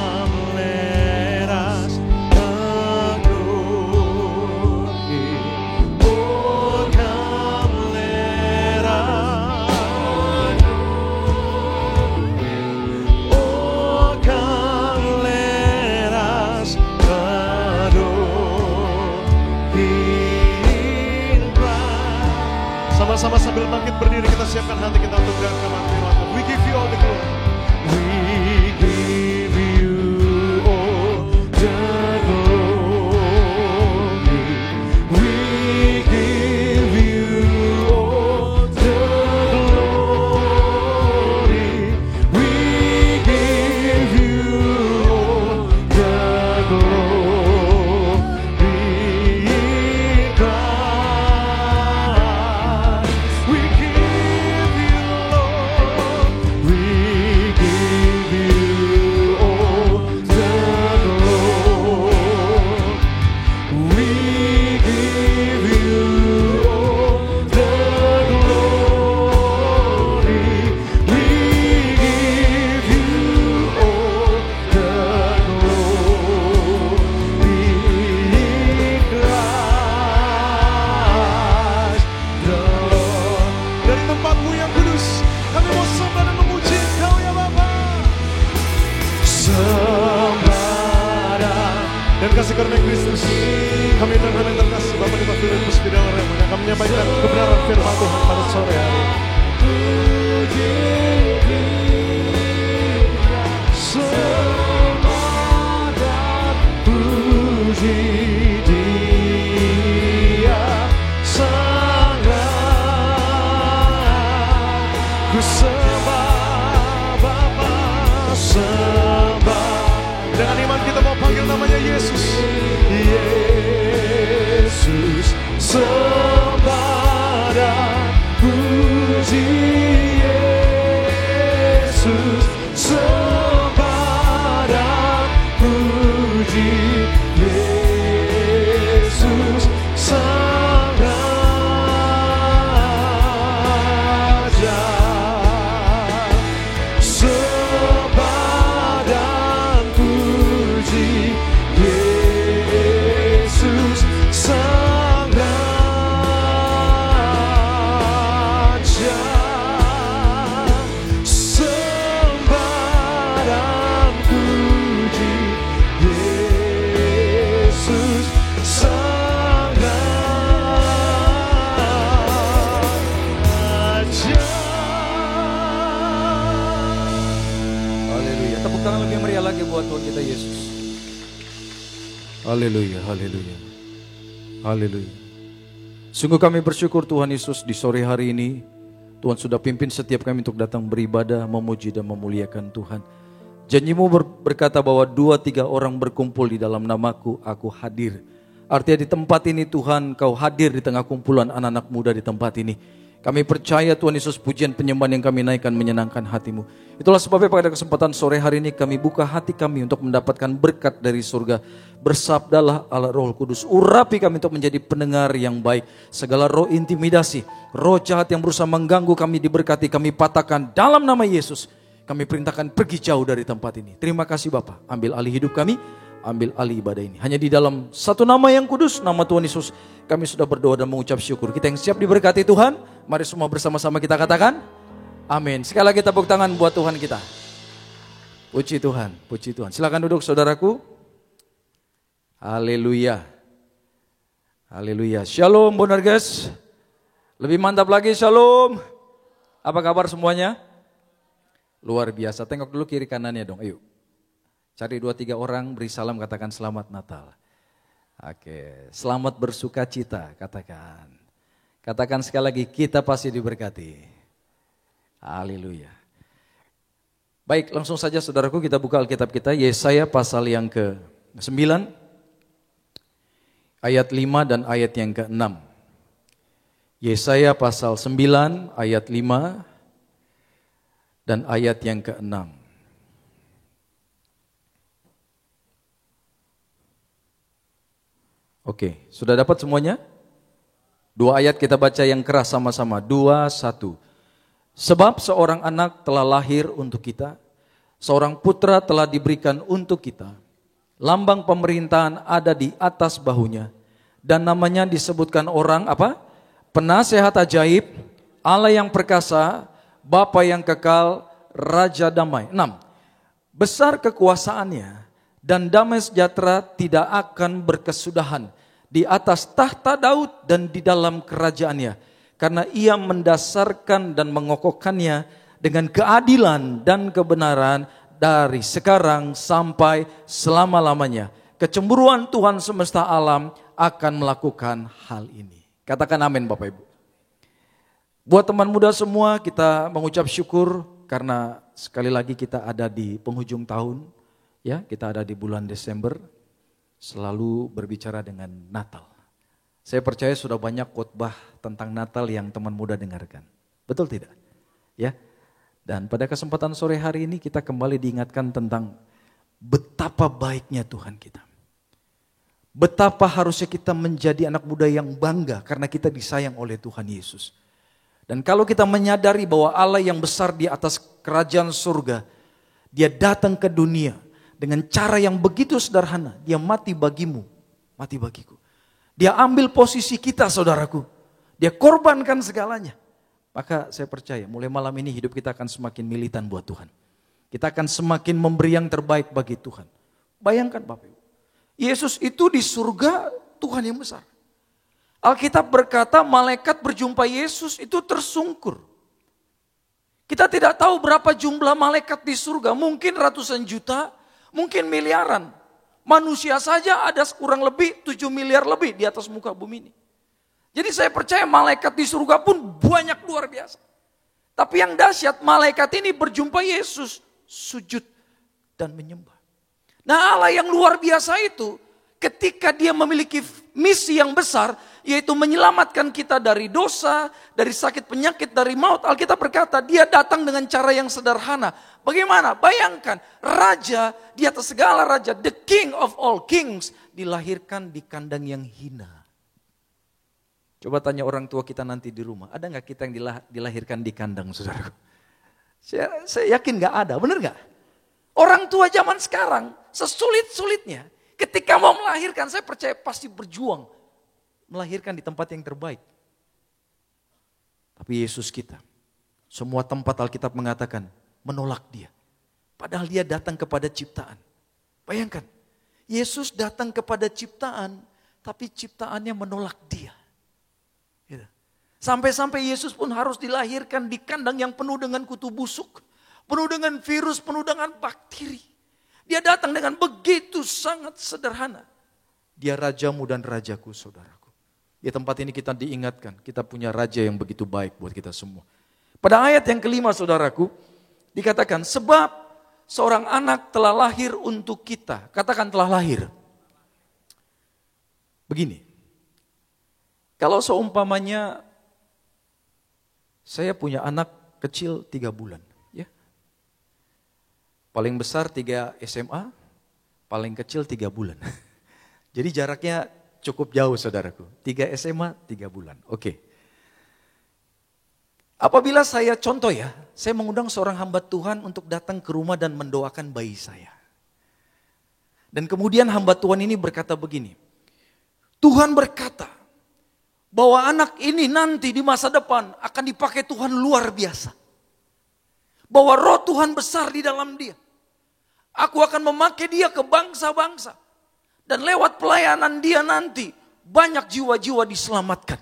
Sama-sama sambil bangkit berdiri, kita siapkan hati kita untuk berangkat firman Tuhan. We give you all the glory. We give you all the glory. We give you all the glory. We give you all the glory. God, we give you, Lord. We give you all the glory. We give you all the glory. We give you all the glory. Christ the Lord. Dari tempatmu yang kudus, kami mau sembah dan memuji Engkau ya Bapa. Sembah dan kasih karunia Kristus, kami dan kami terkasih Bapa di Filipus di dalam yang mulia, kami menyampaikan kebenaran firman Tuhan pada sore hari. Sembah dan puji Dia Sang Raja. Ku sembah Bapa, sembah. Dengan iman kita mau panggil namanya Yesus. Yesus, sembah dan puji Yesus, sembah dan puji Yesus Sang Raja. Sembah dan puji Yesus Sang Raja. Sembah dan puji Yesus Sang Raja. Haleluya. Tepuk tangan lebih meriah lagi buat Tuhan kita Yesus. Haleluya, haleluya. Haleluya. Sungguh kami bersyukur Tuhan Yesus di sore hari ini. Tuhan sudah pimpin setiap kami untuk datang beribadah, memuji dan memuliakan Tuhan. Janjimu berkata bahwa 2-3 orang berkumpul di dalam namaku, aku hadir. Artinya di tempat ini Tuhan, Kau hadir di tengah kumpulan anak-anak muda di tempat ini. Kami percaya Tuhan Yesus, pujian penyembahan yang kami naikkan menyenangkan hati-Mu. Itulah sebabnya pada kesempatan sore hari ini kami buka hati kami untuk mendapatkan berkat dari surga. Bersabdalah Allah Roh Kudus, urapi kami untuk menjadi pendengar yang baik. Segala roh intimidasi, roh jahat yang berusaha mengganggu kami diberkati, kami patahkan dalam nama Yesus. Kami perintahkan pergi jauh dari tempat ini. Terima kasih Bapa, ambil alih hidup kami, ambil alih ibadah ini. Hanya di dalam satu nama yang kudus, nama Tuhan Yesus, kami sudah berdoa dan mengucap syukur. Kita yang siap diberkati Tuhan, mari semua bersama-sama kita katakan, amin. Sekali lagi tepuk tangan buat Tuhan kita. Puji Tuhan, puji Tuhan. Silakan duduk saudaraku. Haleluya. Haleluya. Shalom Bonarges. Lebih mantap lagi, shalom. Apa kabar semuanya? Luar biasa. Tengok dulu kiri kanannya dong, ayo. Cari 2-3 orang, beri salam, katakan selamat Natal. Oke, selamat bersuka cita, katakan. Katakan sekali lagi, kita pasti diberkati. Haleluya. Baik, langsung saja saudaraku, kita buka Alkitab kita, Yesaya pasal yang ke-9. Ayat 5 dan ayat yang ke-6. Yesaya pasal 9 ayat 5 dan ayat yang ke-6. Oke, sudah dapat semuanya? 2 ayat kita baca yang keras sama-sama. 2, 1. Sebab seorang anak telah lahir untuk kita, seorang putra telah diberikan untuk kita. Lambang pemerintahan ada di atas bahunya, dan namanya disebutkan orang apa? Penasehat ajaib, Allah yang perkasa, Bapa yang kekal, Raja damai. 6. Besar kekuasaannya dan damai sejahtera tidak akan berkesudahan di atas tahta Daud dan di dalam kerajaannya, karena ia mendasarkan dan mengokohkannya dengan keadilan dan kebenaran dari sekarang sampai selama-lamanya. Kecemburuan Tuhan semesta alam akan melakukan hal ini. Katakan amin Bapak Ibu. Buat teman muda semua, kita mengucap syukur karena sekali lagi kita ada di penghujung tahun. Ya, kita ada di bulan Desember, selalu berbicara dengan Natal. Saya percaya sudah banyak khotbah tentang Natal yang teman muda dengarkan. Betul tidak? Ya. Dan pada kesempatan sore hari ini kita kembali diingatkan tentang betapa baiknya Tuhan kita. Betapa harusnya kita menjadi anak muda yang bangga karena kita disayang oleh Tuhan Yesus. Dan kalau kita menyadari bahwa Allah yang besar di atas kerajaan surga, dia datang ke dunia dengan cara yang begitu sederhana. Dia mati bagimu, mati bagiku. Dia ambil posisi kita saudaraku. Dia korbankan segalanya. Maka saya percaya mulai malam ini hidup kita akan semakin militan buat Tuhan. Kita akan semakin memberi yang terbaik bagi Tuhan. Bayangkan Bapak Ibu. Yesus itu di surga Tuhan yang besar. Alkitab berkata malaikat berjumpa Yesus itu tersungkur. Kita tidak tahu berapa jumlah malaikat di surga. Mungkin ratusan juta, mungkin miliaran. Manusia saja ada kurang lebih 7 miliar lebih di atas muka bumi ini. Jadi saya percaya malaikat di surga pun banyak luar biasa. Tapi yang dahsyat malaikat ini berjumpa Yesus, sujud dan menyembah. Nah Allah yang luar biasa itu ketika dia memiliki misi yang besar yaitu menyelamatkan kita dari dosa, dari sakit penyakit, dari maut. Alkitab berkata dia datang dengan cara yang sederhana. Bagaimana? Bayangkan raja di atas segala raja, the king of all kings dilahirkan di kandang yang hina. Coba tanya orang tua kita nanti di rumah, ada gak kita yang dilahirkan di kandang saudaraku? Saya yakin gak ada, benar gak? Orang tua zaman sekarang sesulit-sulitnya ketika mau melahirkan saya percaya pasti berjuang melahirkan di tempat yang terbaik. Tapi Yesus kita, semua tempat Alkitab mengatakan menolak dia. Padahal dia datang kepada ciptaan. Bayangkan, Yesus datang kepada ciptaan tapi ciptaannya menolak dia. Sampai-sampai Yesus pun harus dilahirkan di kandang yang penuh dengan kutu busuk. Penuh dengan virus, penuh dengan bakteri. Dia datang dengan begitu sangat sederhana. Dia rajamu dan rajaku saudaraku. Di tempat ini kita diingatkan, kita punya raja yang begitu baik buat kita semua. Pada ayat yang kelima saudaraku, dikatakan sebab seorang anak telah lahir untuk kita. Katakan telah lahir. Begini, kalau seumpamanya saya punya anak kecil 3 bulan. Paling besar 3 SMA, paling kecil 3 bulan. Jadi jaraknya cukup jauh saudaraku. 3 SMA, 3 bulan. Oke. Apabila saya contoh ya, saya mengundang seorang hamba Tuhan untuk datang ke rumah dan mendoakan bayi saya. Dan kemudian hamba Tuhan ini berkata begini. Tuhan berkata bahwa anak ini nanti di masa depan akan dipakai Tuhan luar biasa. Bahwa roh Tuhan besar di dalam dia. Aku akan memakai dia ke bangsa-bangsa. Dan lewat pelayanan dia nanti banyak jiwa-jiwa diselamatkan.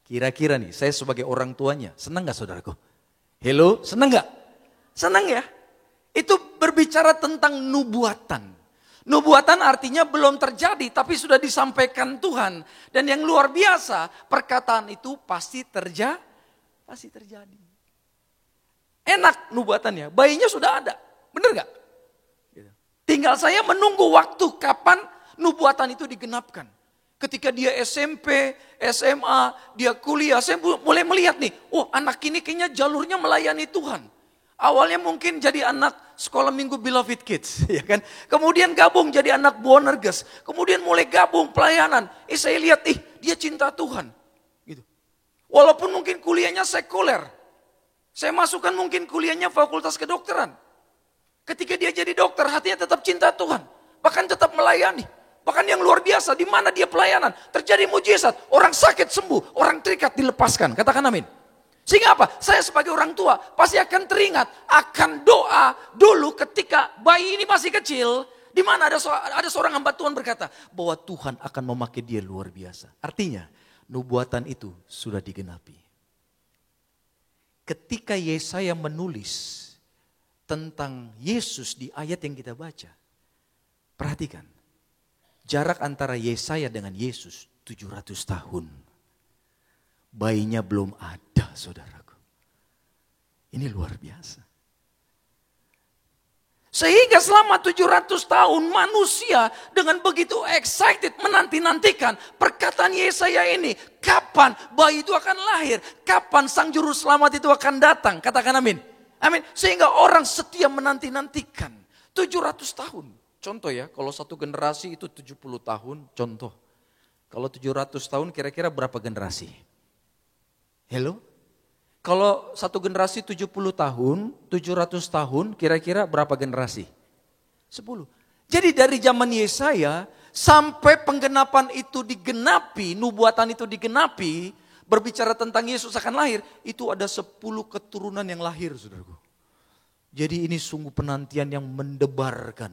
Kira-kira nih saya sebagai orang tuanya senang gak saudaraku? Hello, senang gak? Senang ya? Itu berbicara tentang nubuatan. Nubuatan artinya belum terjadi tapi sudah disampaikan Tuhan. Dan yang luar biasa perkataan itu pasti terjadi. Enak nubuatannya, bayinya sudah ada, benar gak? Tinggal saya menunggu waktu kapan nubuatan itu digenapkan. Ketika dia SMP, SMA, dia kuliah, saya mulai melihat nih, oh anak ini kayaknya jalurnya melayani Tuhan. Awalnya mungkin jadi anak sekolah minggu Beloved Kids, ya kan? Kemudian gabung jadi anak Bonerges, kemudian mulai gabung pelayanan. Saya lihat, dia cinta Tuhan. Gitu. Walaupun mungkin kuliahnya sekuler. Saya masukkan mungkin kuliahnya fakultas kedokteran. Ketika dia jadi dokter, hatinya tetap cinta Tuhan. Bahkan tetap melayani. Bahkan yang luar biasa, di mana dia pelayanan. Terjadi mujizat, orang sakit sembuh, orang terikat dilepaskan. Katakan amin. Sehingga apa? Saya sebagai orang tua pasti akan teringat akan doa dulu ketika bayi ini masih kecil. Di mana ada seorang hamba Tuhan berkata bahwa Tuhan akan memakai dia luar biasa. Artinya nubuatan itu sudah digenapi. ketika Yesaya menulis tentang Yesus di ayat yang kita baca, perhatikan, jarak antara Yesaya dengan Yesus 700 tahun. Bayinya belum ada, saudaraku. Ini luar biasa. Sehingga selama 700 tahun manusia dengan begitu excited menanti-nantikan perkataan Yesaya ini. Kapan bayi itu akan lahir? Kapan sang juru selamat itu akan datang? Katakan amin. Amin. Sehingga orang setia menanti-nantikan 700 tahun. Contoh ya, kalau satu generasi itu 70 tahun, contoh. Kalau 700 tahun kira-kira berapa generasi? Hello? Kalau satu generasi 70 tahun, 700 tahun, kira-kira berapa generasi? 10. Jadi dari zaman Yesaya sampai penggenapan itu digenapi, nubuatan itu digenapi, berbicara tentang Yesus akan lahir, itu ada 10 keturunan yang lahir, saudaraku. Jadi ini sungguh penantian yang mendebarkan.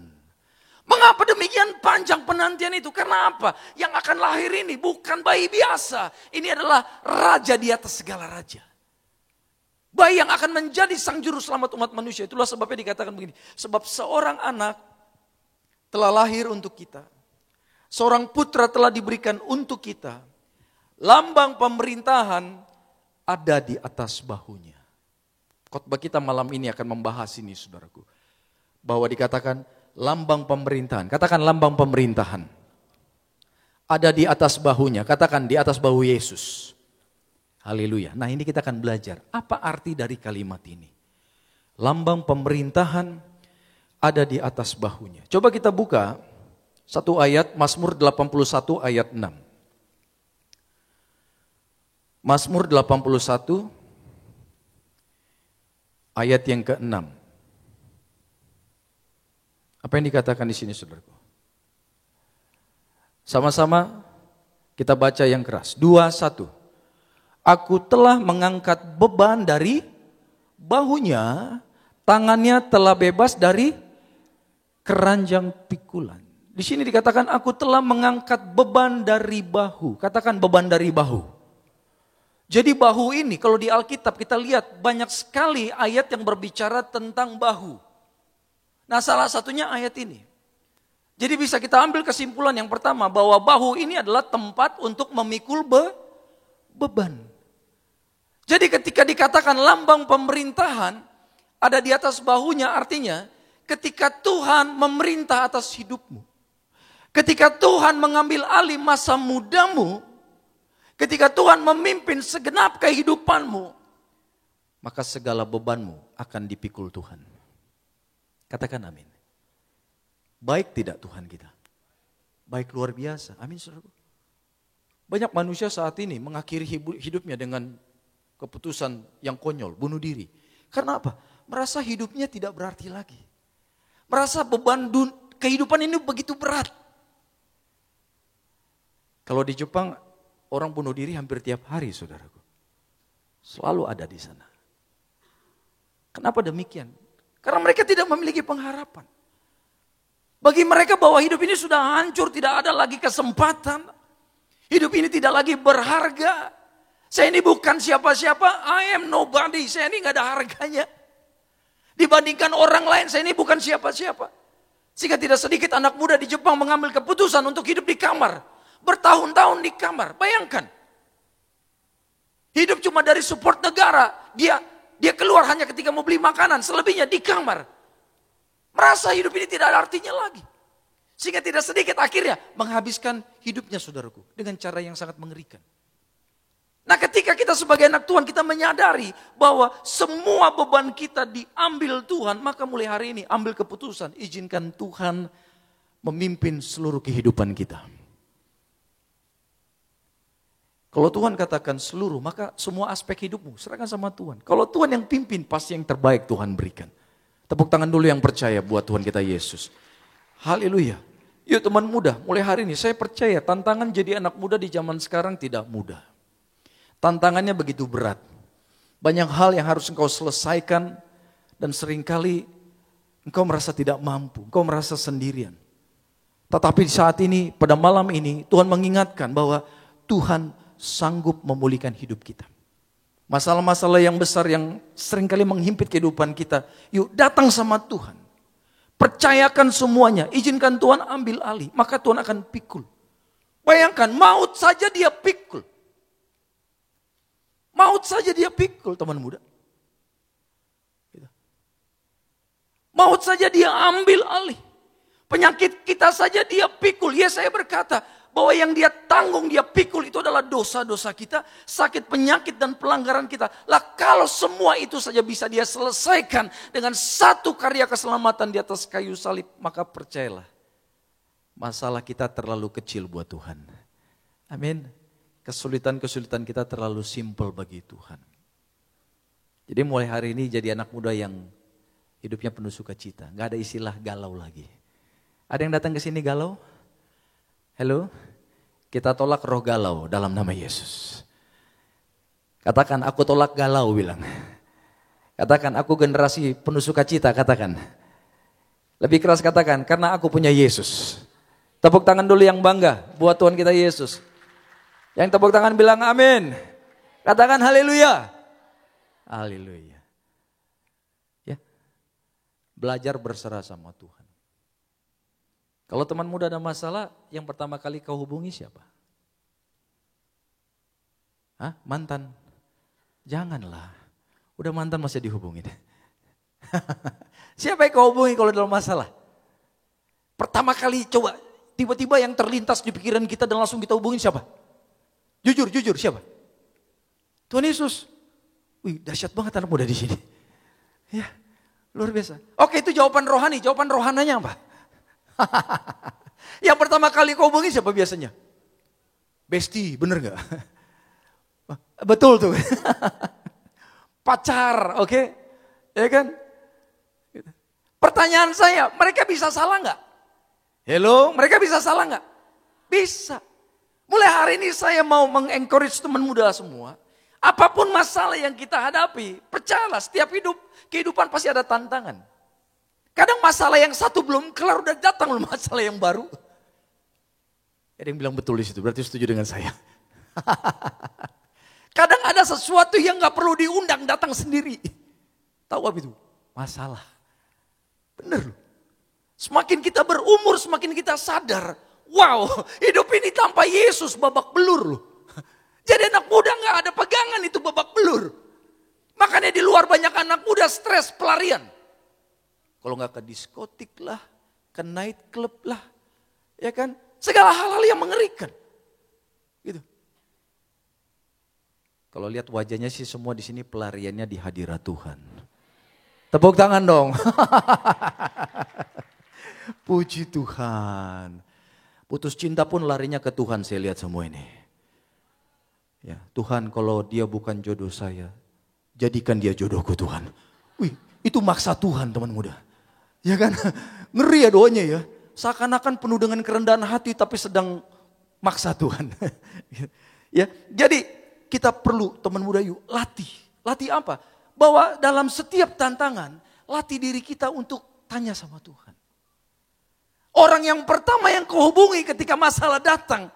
Mengapa demikian panjang penantian itu? Karena apa? Yang akan lahir ini bukan bayi biasa. Ini adalah raja di atas segala raja. Bayi yang akan menjadi sang juru selamat umat manusia. Itulah sebabnya dikatakan begini. Sebab seorang anak telah lahir untuk kita. Seorang putra telah diberikan untuk kita. Lambang pemerintahan ada di atas bahunya. Khotbah kita malam ini akan membahas ini, saudaraku. Bahwa dikatakan lambang pemerintahan. Katakan lambang pemerintahan. Ada di atas bahunya. Katakan di atas bahu Yesus. Haleluya. Nah ini kita akan belajar. Apa arti dari kalimat ini? Lambang pemerintahan ada di atas bahunya. Coba kita buka satu ayat, Mazmur 81 ayat 6. Mazmur 81 ayat yang ke-6. Apa yang dikatakan di sini, saudaraku? Sama-sama kita baca yang keras. 2, 1. Aku telah mengangkat beban dari bahunya, tangannya telah bebas dari keranjang pikulan. Di sini dikatakan aku telah mengangkat beban dari bahu. Katakan beban dari bahu. Jadi bahu ini kalau di Alkitab kita lihat banyak sekali ayat yang berbicara tentang bahu. Nah salah satunya ayat ini. Jadi bisa kita ambil kesimpulan yang pertama bahwa bahu ini adalah tempat untuk memikul beban. Jadi ketika dikatakan lambang pemerintahan ada di atas bahunya, artinya ketika Tuhan memerintah atas hidupmu. Ketika Tuhan mengambil alih masa mudamu, ketika Tuhan memimpin segenap kehidupanmu, maka segala bebanmu akan dipikul Tuhan. Katakan amin. Baik tidak Tuhan kita? Baik luar biasa. Amin saudaraku. Banyak manusia saat ini mengakhiri hidupnya dengan keputusan yang konyol, bunuh diri. Karena apa? Merasa hidupnya tidak berarti lagi. Merasa beban kehidupan ini begitu berat. Kalau di Jepang, orang bunuh diri hampir tiap hari, saudaraku. Selalu ada di sana. Kenapa demikian? Karena mereka tidak memiliki pengharapan. Bagi mereka bahwa hidup ini sudah hancur, tidak ada lagi kesempatan. Hidup ini tidak lagi berharga. Saya ini bukan siapa-siapa, I am nobody, saya ini gak ada harganya. Dibandingkan orang lain, saya ini bukan siapa-siapa. Sehingga tidak sedikit anak muda di Jepang mengambil keputusan untuk hidup di kamar. Bertahun-tahun di kamar, bayangkan. Hidup cuma dari support negara, dia keluar hanya ketika mau beli makanan, selebihnya di kamar. Merasa hidup ini tidak ada artinya lagi. Sehingga tidak sedikit akhirnya menghabiskan hidupnya saudaraku. Dengan cara yang sangat mengerikan. Nah ketika kita sebagai anak Tuhan kita menyadari bahwa semua beban kita diambil Tuhan. Maka mulai hari ini ambil keputusan. Izinkan Tuhan memimpin seluruh kehidupan kita. Kalau Tuhan katakan seluruh maka semua aspek hidupmu serahkan sama Tuhan. Kalau Tuhan yang pimpin pasti yang terbaik Tuhan berikan. Tepuk tangan dulu yang percaya buat Tuhan kita Yesus. Haleluya. Yuk teman muda mulai hari ini saya percaya tantangan jadi anak muda di zaman sekarang tidak mudah. Tantangannya begitu berat. Banyak hal yang harus engkau selesaikan dan seringkali engkau merasa tidak mampu, engkau merasa sendirian. Tetapi saat ini, pada malam ini Tuhan mengingatkan bahwa Tuhan sanggup memulihkan hidup kita. Masalah-masalah yang besar yang seringkali menghimpit kehidupan kita. Yuk datang sama Tuhan. Percayakan semuanya. Izinkan Tuhan ambil alih. Maka Tuhan akan pikul. Bayangkan maut saja dia pikul. Maut saja dia pikul teman muda. Maut saja dia ambil alih. Penyakit kita saja dia pikul. Yesaya berkata bahwa yang dia tanggung, dia pikul itu adalah dosa-dosa kita, sakit, penyakit, dan pelanggaran kita. Lah kalau semua itu saja bisa dia selesaikan dengan satu karya keselamatan di atas kayu salib, maka percayalah, masalah kita terlalu kecil buat Tuhan. Amin. Kesulitan-kesulitan kita terlalu simpel bagi Tuhan. Jadi mulai hari ini jadi anak muda yang hidupnya penuh sukacita. Gak ada istilah galau lagi. Ada yang datang ke sini galau? Halo? Kita tolak roh galau dalam nama Yesus. Katakan, aku tolak galau, bilang. Katakan, aku generasi penuh sukacita, katakan. Lebih keras katakan, karena aku punya Yesus. Tepuk tangan dulu yang bangga buat Tuhan kita Yesus. Yang tepuk tangan bilang amin. Katakan haleluya. Haleluya. Belajar berserah sama Tuhan. Kalau teman muda ada masalah, yang pertama kali kau hubungi siapa? Hah? Mantan? Janganlah. Udah mantan masih dihubungin. Siapa yang kau hubungi kalau dalam masalah? Pertama kali coba, tiba-tiba yang terlintas di pikiran kita dan langsung kita hubungin siapa? Jujur siapa? Tuhan Yesus. Wih, dahsyat banget anak muda di sini. Ya. Luar biasa. Oke, itu jawaban rohani. Jawaban rohananya apa? Yang pertama kali kau hubungi siapa biasanya? Besti, bener gak? Betul tuh. Pacar, oke? Ya kan? Pertanyaan saya, mereka bisa salah gak? Hello, mereka bisa salah gak? Bisa. Mulai hari ini saya mau mengencourage teman muda semua. Apapun masalah yang kita hadapi, percayalah setiap kehidupan pasti ada tantangan. Kadang masalah yang satu belum kelar udah datang loh masalah yang baru. Ada yang bilang betul di situ, berarti setuju dengan saya. Kadang ada sesuatu yang gak perlu diundang datang sendiri. Tahu apa itu? Masalah. Bener loh. Semakin kita berumur, semakin kita sadar. Wow, hidup ini tanpa Yesus babak belur loh. Jadi anak muda gak ada pegangan itu babak belur. Makanya di luar banyak anak muda stres pelarian. Kalau gak ke diskotik lah, ke night club lah. Ya kan? Segala hal-hal yang mengerikan. Gitu. Kalau lihat wajahnya sih semua di sini pelariannya di hadirat Tuhan. Tepuk tangan dong. Puji Tuhan. Putus cinta pun larinya ke Tuhan, saya lihat semua ini. Ya, Tuhan kalau dia bukan jodoh saya, jadikan dia jodohku Tuhan. Wih, itu maksa Tuhan teman muda. Ya kan? Ngeri ya doanya ya. Seakan-akan penuh dengan kerendahan hati tapi sedang maksa Tuhan. Ya, jadi kita perlu teman muda yuk latih. Latih apa? Bahwa dalam setiap tantangan, latih diri kita untuk tanya sama Tuhan. Orang yang pertama yang kau hubungi ketika masalah datang,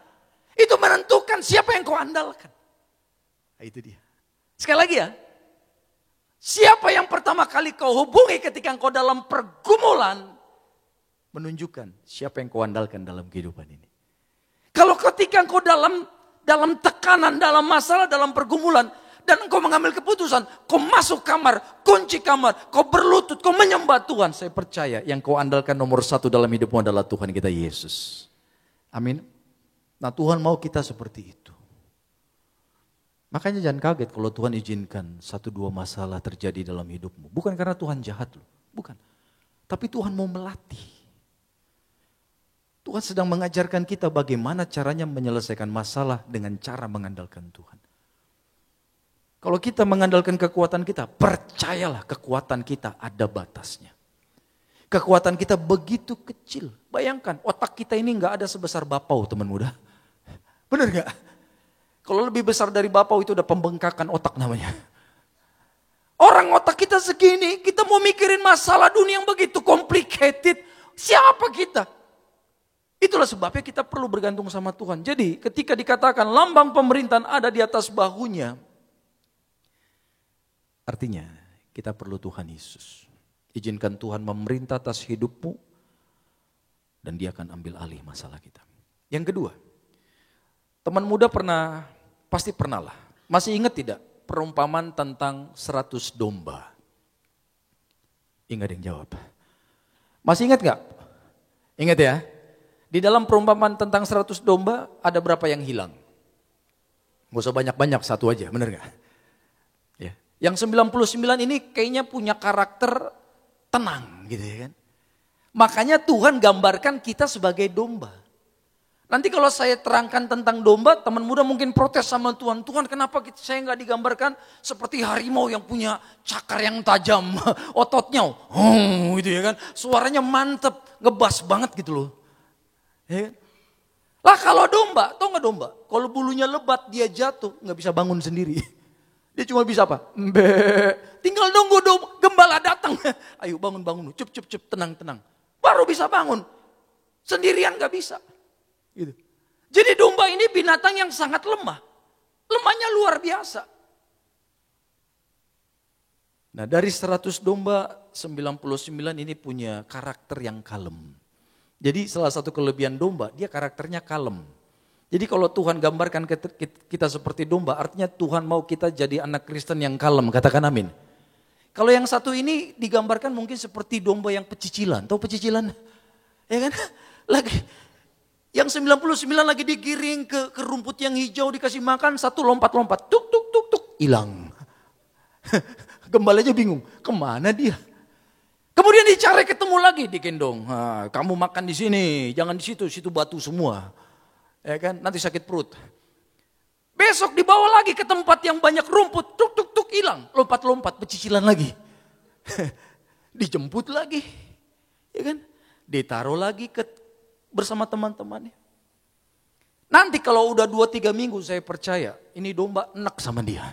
itu menentukan siapa yang kau andalkan. Nah, itu dia. Sekali lagi ya. Siapa yang pertama kali kau hubungi ketika kau dalam pergumulan, menunjukkan siapa yang kau andalkan dalam kehidupan ini. Kalau ketika kau dalam tekanan, dalam masalah, dalam pergumulan, dan engkau mengambil keputusan, kau masuk kamar, kunci kamar, kau berlutut, kau menyembah Tuhan. Saya percaya yang kau andalkan nomor satu dalam hidupmu adalah Tuhan kita Yesus. Amin. Nah Tuhan mau kita seperti itu. Makanya jangan kaget kalau Tuhan izinkan 1-2 masalah terjadi dalam hidupmu. Bukan karena Tuhan jahat loh, bukan. Tapi Tuhan mau melatih. Tuhan sedang mengajarkan kita bagaimana caranya menyelesaikan masalah dengan cara mengandalkan Tuhan. Kalau kita mengandalkan kekuatan kita, percayalah kekuatan kita ada batasnya. Kekuatan kita begitu kecil. Bayangkan otak kita ini gak ada sebesar bapau teman muda. Benar gak? Kalau lebih besar dari bapau itu udah pembengkakan otak namanya. Orang otak kita segini, kita mau mikirin masalah dunia yang begitu complicated. Siapa kita? Itulah sebabnya kita perlu bergantung sama Tuhan. Jadi ketika dikatakan lambang pemerintahan ada di atas bahunya, Artinya kita perlu Tuhan Yesus. Izinkan Tuhan memerintah atas hidupmu dan dia akan ambil alih masalah kita. Yang kedua, teman muda pasti pernah lah. Masih ingat tidak perumpamaan tentang 100 domba? Ingat yang jawab. Masih ingat gak? Ingat ya. Di dalam perumpamaan tentang 100 domba ada berapa yang hilang? Gak usah banyak-banyak, satu aja, bener gak? Ya. Yang 99 ini kayaknya punya karakter tenang gitu ya kan. Makanya Tuhan gambarkan kita sebagai domba. Nanti kalau saya terangkan tentang domba, teman muda mungkin protes sama Tuhan. Tuhan kenapa saya nggak digambarkan seperti harimau yang punya cakar yang tajam, ototnya, gitu ya kan. Suaranya mantep, ngebas banget gitu loh. Ya kan? Lah kalau domba, tau nggak domba? Kalau bulunya lebat dia jatuh, nggak bisa bangun sendiri. Dia cuma bisa apa? Tinggal nunggu gembala datang. Ayo bangun, cup, tenang. Baru bisa bangun. Sendirian gak bisa. Gitu. Jadi domba ini binatang yang sangat lemah. Lemahnya luar biasa. Nah dari 100 domba, 99 ini punya karakter yang kalem. Jadi salah satu kelebihan domba, dia karakternya kalem. Jadi kalau Tuhan gambarkan kita seperti domba, artinya Tuhan mau kita jadi anak Kristen yang kalem, katakan amin. Kalau yang satu ini digambarkan mungkin seperti domba yang pecicilan, tahu pecicilan? Ya kan? Lagi yang 99 lagi digiring ke rumput yang hijau dikasih makan, satu lompat, tuk, hilang. Gembalanya bingung, kemana dia? Kemudian dicari ketemu lagi, digendong. Kamu makan di sini, jangan di situ batu semua. Ya kan, nanti sakit perut. Besok dibawa lagi ke tempat yang banyak rumput, tuk, hilang. Lompat, pecicilan lagi. Dijemput lagi. Ya kan, ditaruh lagi bersama teman-temannya. Nanti kalau udah 2-3 minggu saya percaya, ini domba enak sama dia.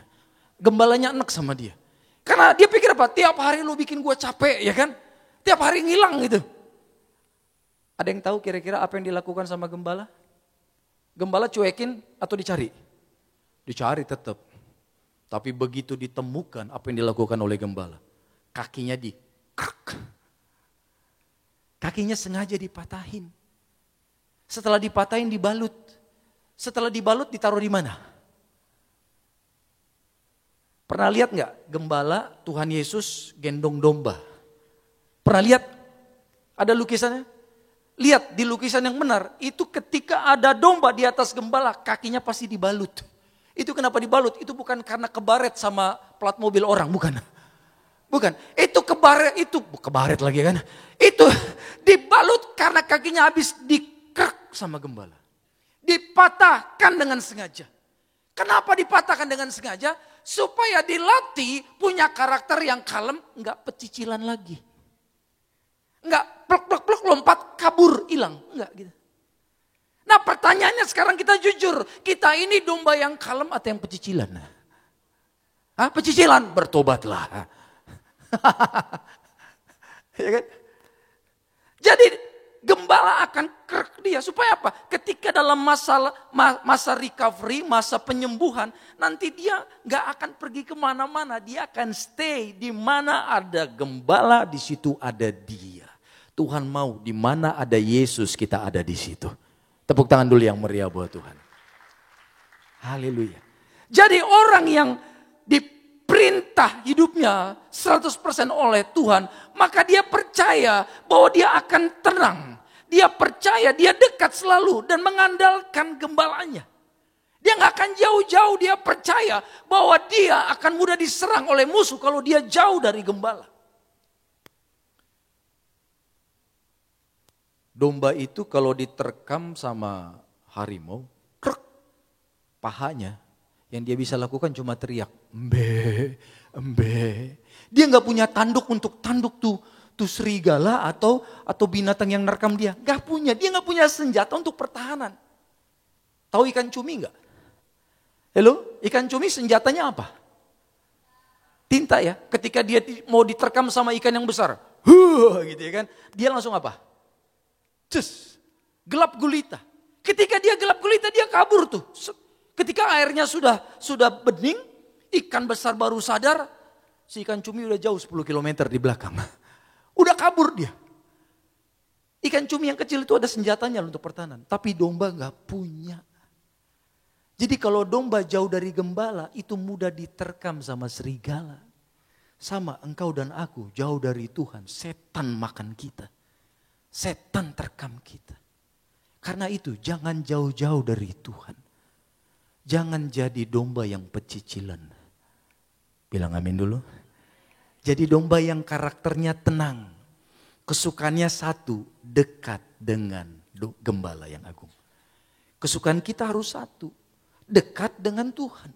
Gembalanya enak sama dia. Karena dia pikir apa? Tiap hari lu bikin gue capek, ya kan? Tiap hari ngilang gitu. Ada yang tahu kira-kira apa yang dilakukan sama gembala? Gembala cuekin atau dicari? Dicari tetap. Tapi begitu ditemukan apa yang dilakukan oleh gembala. Kakinya Kakinya sengaja dipatahin. Setelah dipatahin dibalut. Setelah dibalut ditaruh di mana? Pernah lihat gak gembala Tuhan Yesus gendong domba? Pernah lihat? Ada lukisannya? Lihat di lukisan yang benar, itu ketika ada domba di atas gembala, kakinya pasti dibalut. Itu kenapa dibalut? Itu bukan karena kebaret sama plat mobil orang, bukan. Itu kebaret lagi kan. Itu dibalut karena kakinya habis dikrek sama gembala. Dipatahkan dengan sengaja. Kenapa dipatahkan dengan sengaja? Supaya dilatih punya karakter yang kalem, enggak pecicilan lagi. Enggak plek lompat kabur hilang, enggak gitu. Nah pertanyaannya sekarang kita jujur, kita ini domba yang kalem atau yang pecicilan? Pecicilan, bertobatlah. Ya kan? Jadi gembala akan kerek dia supaya apa? Ketika dalam masa recovery, masa penyembuhan, nanti dia nggak akan pergi kemana-mana, dia akan stay di mana ada gembala, di situ ada dia. Tuhan mau di mana ada Yesus kita ada di situ. Tepuk tangan dulu yang meriah buat Tuhan. Haleluya. Jadi orang yang diperintah hidupnya 100% oleh Tuhan, maka dia percaya bahwa dia akan tenang. Dia percaya, dia dekat selalu dan mengandalkan gembalanya. Dia gak akan jauh-jauh, dia percaya bahwa dia akan mudah diserang oleh musuh kalau dia jauh dari gembala. Domba itu kalau diterkam sama harimau, krek, pahanya yang dia bisa lakukan cuma teriak, embe. Dia gak punya tanduk untuk tanduk tuh serigala atau binatang yang nerkam dia. Gak punya, dia gak punya senjata untuk pertahanan. Tahu ikan cumi gak? Halo, ikan cumi senjatanya apa? Tinta ya, ketika dia mau diterkam sama ikan yang besar, gitu ya kan, dia langsung apa? Gelap gulita. Ketika dia gelap gulita dia kabur tuh. Ketika airnya sudah bening, ikan besar baru sadar, si ikan cumi udah jauh 10 kilometer di belakang. Udah kabur dia. Ikan cumi yang kecil itu ada senjatanya untuk pertahanan. Tapi domba gak punya. Jadi kalau domba jauh dari gembala, itu mudah diterkam sama serigala. Sama engkau dan aku jauh dari Tuhan, setan makan kita. Setan terkam kita. Karena itu jangan jauh-jauh dari Tuhan. Jangan jadi domba yang pecicilan. Bilang amin dulu. Jadi domba yang karakternya tenang. Kesukaannya satu, dekat dengan gembala yang agung. Kesukaan kita harus satu, dekat dengan Tuhan.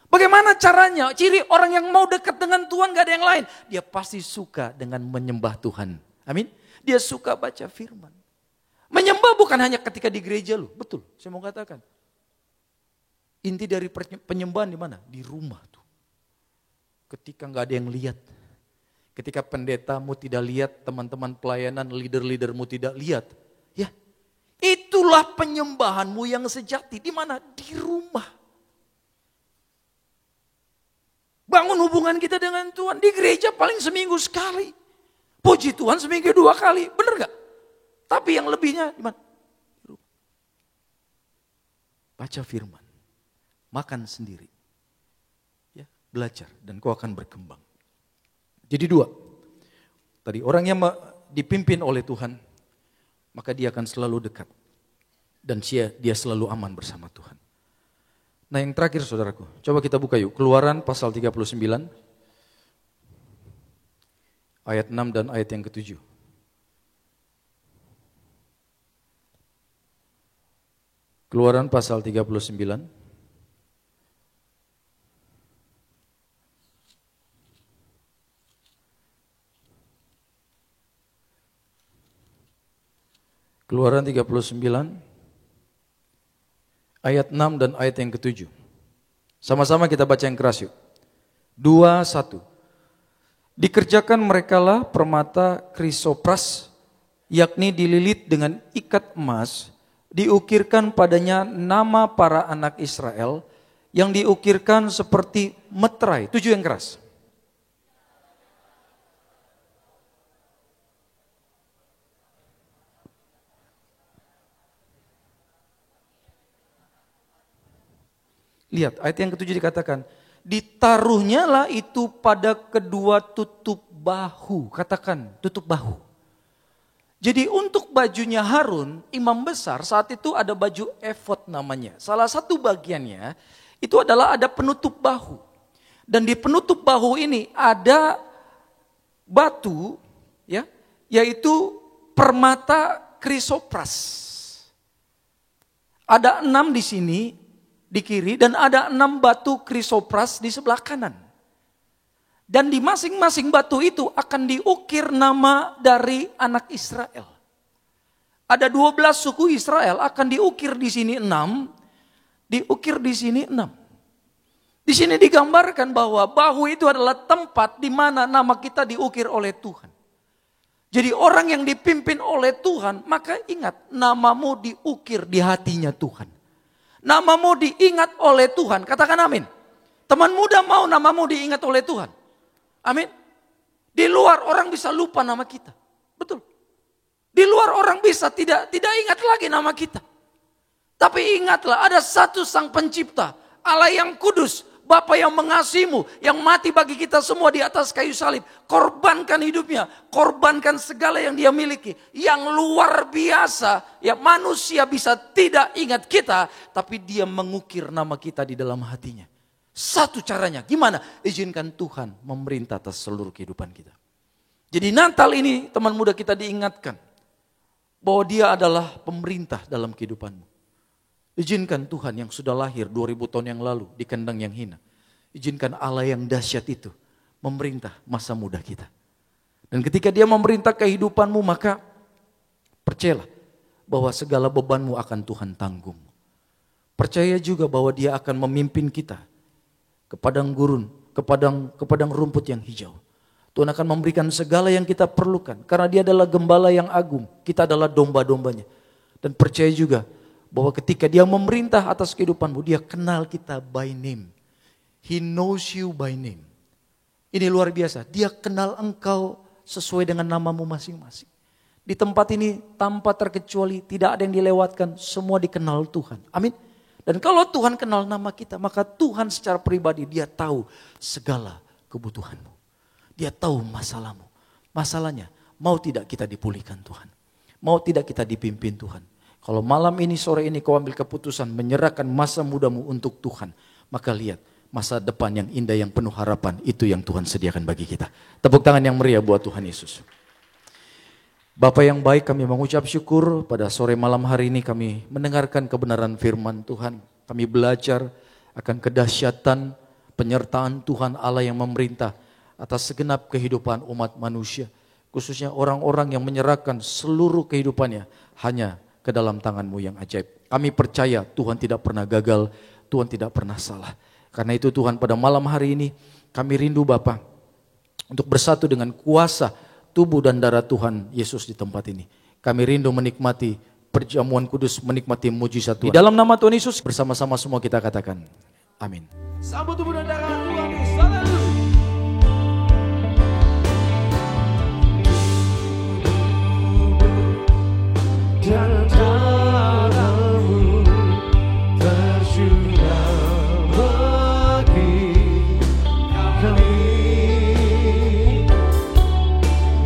Bagaimana caranya? Ciri orang yang mau dekat dengan Tuhan gak ada yang lain. Dia pasti suka dengan menyembah Tuhan. Amin. Dia suka baca firman. Menyembah bukan hanya ketika di gereja loh. Betul, saya mau katakan. Inti dari penyembahan di mana? Di rumah tuh. Ketika gak ada yang lihat. Ketika pendetamu tidak lihat, teman-teman pelayanan, leader-leadermu tidak lihat. Ya, itulah penyembahanmu yang sejati. Di mana? Di rumah. Bangun hubungan kita dengan Tuhan. Di gereja paling seminggu sekali. Puji Tuhan seminggu 2 kali. Benar gak? Tapi yang lebihnya di mana? Baca firman. Makan sendiri. Ya, belajar dan kau akan berkembang. Jadi 2. Tadi orang yang dipimpin oleh Tuhan, maka dia akan selalu dekat. Dan dia selalu aman bersama Tuhan. Nah yang terakhir saudaraku, coba kita buka yuk. Keluaran pasal 39, ayat 6 dan ayat yang ke-7. Keluaran pasal 39. Keluaran 39. Ayat 6 dan ayat yang ke-7. Sama-sama kita baca yang keras yuk. 2, 1. Dikerjakan merekalah permata krisopras, yakni dililit dengan ikat emas, diukirkan padanya nama para anak Israel, yang diukirkan seperti meterai. 7 yang keras. Lihat, ayat yang ke-7 dikatakan, ditaruhnya lah itu pada kedua tutup bahu. Katakan, tutup bahu. Jadi untuk bajunya Harun, imam besar, saat itu ada baju efod namanya. Salah satu bagiannya, itu adalah ada penutup bahu. Dan di penutup bahu ini ada batu, ya, yaitu permata krisopras. Ada 6 di sini, di kiri, dan ada 6 batu krisopras di sebelah kanan. Dan di masing-masing batu itu akan diukir nama dari anak Israel. Ada 12 suku Israel akan diukir di sini 6, diukir di sini 6. Di sini digambarkan bahwa bahu itu adalah tempat di mana nama kita diukir oleh Tuhan. Jadi orang yang dipimpin oleh Tuhan, maka ingat namamu diukir di hatinya Tuhan. Namamu diingat oleh Tuhan. Katakan amin. Teman muda mau namamu diingat oleh Tuhan. Amin. Di luar orang bisa lupa nama kita. Betul. Di luar orang bisa tidak ingat lagi nama kita. Tapi ingatlah ada satu Sang Pencipta. Allah yang kudus. Bapa yang mengasihimu, yang mati bagi kita semua di atas kayu salib. Korbankan hidupnya, korbankan segala yang dia miliki. Yang luar biasa, ya manusia bisa tidak ingat kita, tapi dia mengukir nama kita di dalam hatinya. Satu caranya, gimana? Izinkan Tuhan memerintah atas seluruh kehidupan kita. Jadi Natal ini teman muda kita diingatkan, bahwa dia adalah pemerintah dalam kehidupanmu. Izinkan Tuhan yang sudah lahir 2000 tahun yang lalu di kandang yang hina. Izinkan Allah yang dahsyat itu memerintah masa muda kita. Dan ketika dia memerintah kehidupanmu, maka percayalah bahwa segala bebanmu akan Tuhan tanggung. Percaya juga bahwa dia akan memimpin kita ke padang gurun, ke padang rumput yang hijau. Tuhan akan memberikan segala yang kita perlukan. Karena dia adalah gembala yang agung. Kita adalah domba-dombanya. Dan percaya juga bahwa ketika dia memerintah atas kehidupanmu, dia kenal kita by name. He knows you by name. Ini luar biasa. Dia kenal engkau sesuai dengan namamu masing-masing. Di tempat ini tanpa terkecuali tidak ada yang dilewatkan. Semua dikenal Tuhan. Amin. Dan kalau Tuhan kenal nama kita, maka Tuhan secara pribadi dia tahu segala kebutuhanmu. Dia tahu masalahmu. Masalahnya, mau tidak kita dipulihkan Tuhan? Mau tidak kita dipimpin Tuhan? Kalau malam ini, sore ini kau ambil keputusan menyerahkan masa mudamu untuk Tuhan, maka lihat masa depan yang indah, yang penuh harapan, itu yang Tuhan sediakan bagi kita. Tepuk tangan yang meriah buat Tuhan Yesus. Bapa yang baik, kami mengucap syukur pada sore malam hari ini kami mendengarkan kebenaran firman Tuhan. Kami belajar akan kedahsyatan penyertaan Tuhan Allah yang memerintah atas segenap kehidupan umat manusia. Khususnya orang-orang yang menyerahkan seluruh kehidupannya hanya ke dalam tangan-Mu yang ajaib. Kami percaya Tuhan tidak pernah gagal, Tuhan tidak pernah salah. Karena itu Tuhan, pada malam hari ini kami rindu Bapa untuk bersatu dengan kuasa tubuh dan darah Tuhan Yesus di tempat ini. Kami rindu menikmati perjamuan kudus, menikmati mujizat Tuhan. Di dalam nama Tuhan Yesus bersama-sama semua kita katakan amin. Sambut tubuh dan darah Tuhan Yesus. Haleluya. Dan darah-Mu tercurah bagi kami,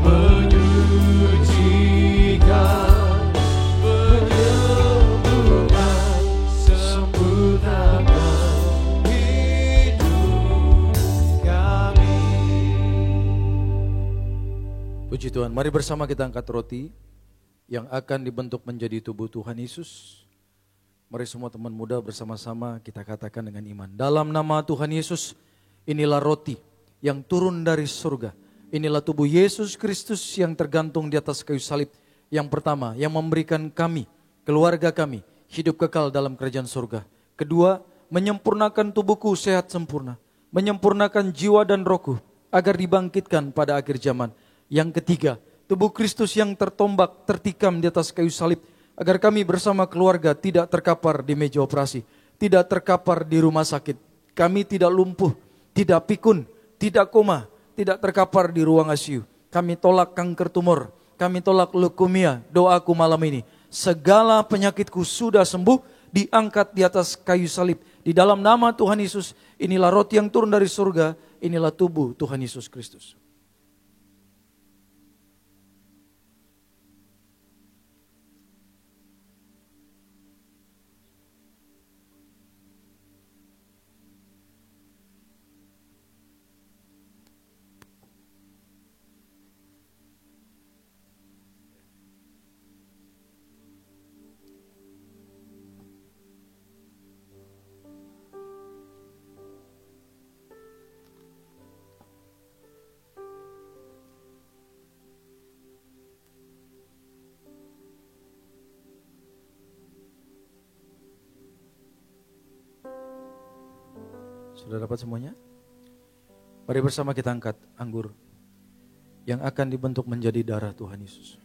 menyucikan, menyembuhkan, sempurnakan hidup kami. Puji Tuhan, mari bersama kita angkat roti yang akan dibentuk menjadi tubuh Tuhan Yesus. Mari semua teman muda bersama-sama kita katakan dengan iman. Dalam nama Tuhan Yesus, inilah roti yang turun dari surga. Inilah tubuh Yesus Kristus yang tergantung di atas kayu salib. Yang pertama, yang memberikan kami, keluarga kami, hidup kekal dalam kerajaan surga. Kedua, menyempurnakan tubuhku sehat sempurna. Menyempurnakan jiwa dan rohku agar dibangkitkan pada akhir zaman. Yang ketiga, tubuh Kristus yang tertombak, tertikam di atas kayu salib, agar kami bersama keluarga tidak terkapar di meja operasi, tidak terkapar di rumah sakit. Kami tidak lumpuh, tidak pikun, tidak koma, tidak terkapar di ruang ICU. Kami tolak kanker tumor, kami tolak leukemia. Doaku malam ini, segala penyakitku sudah sembuh, diangkat di atas kayu salib. Di dalam nama Tuhan Yesus, inilah roti yang turun dari surga, inilah tubuh Tuhan Yesus Kristus. Sudah dapat semuanya? Mari bersama kita angkat anggur yang akan dibentuk menjadi darah Tuhan Yesus.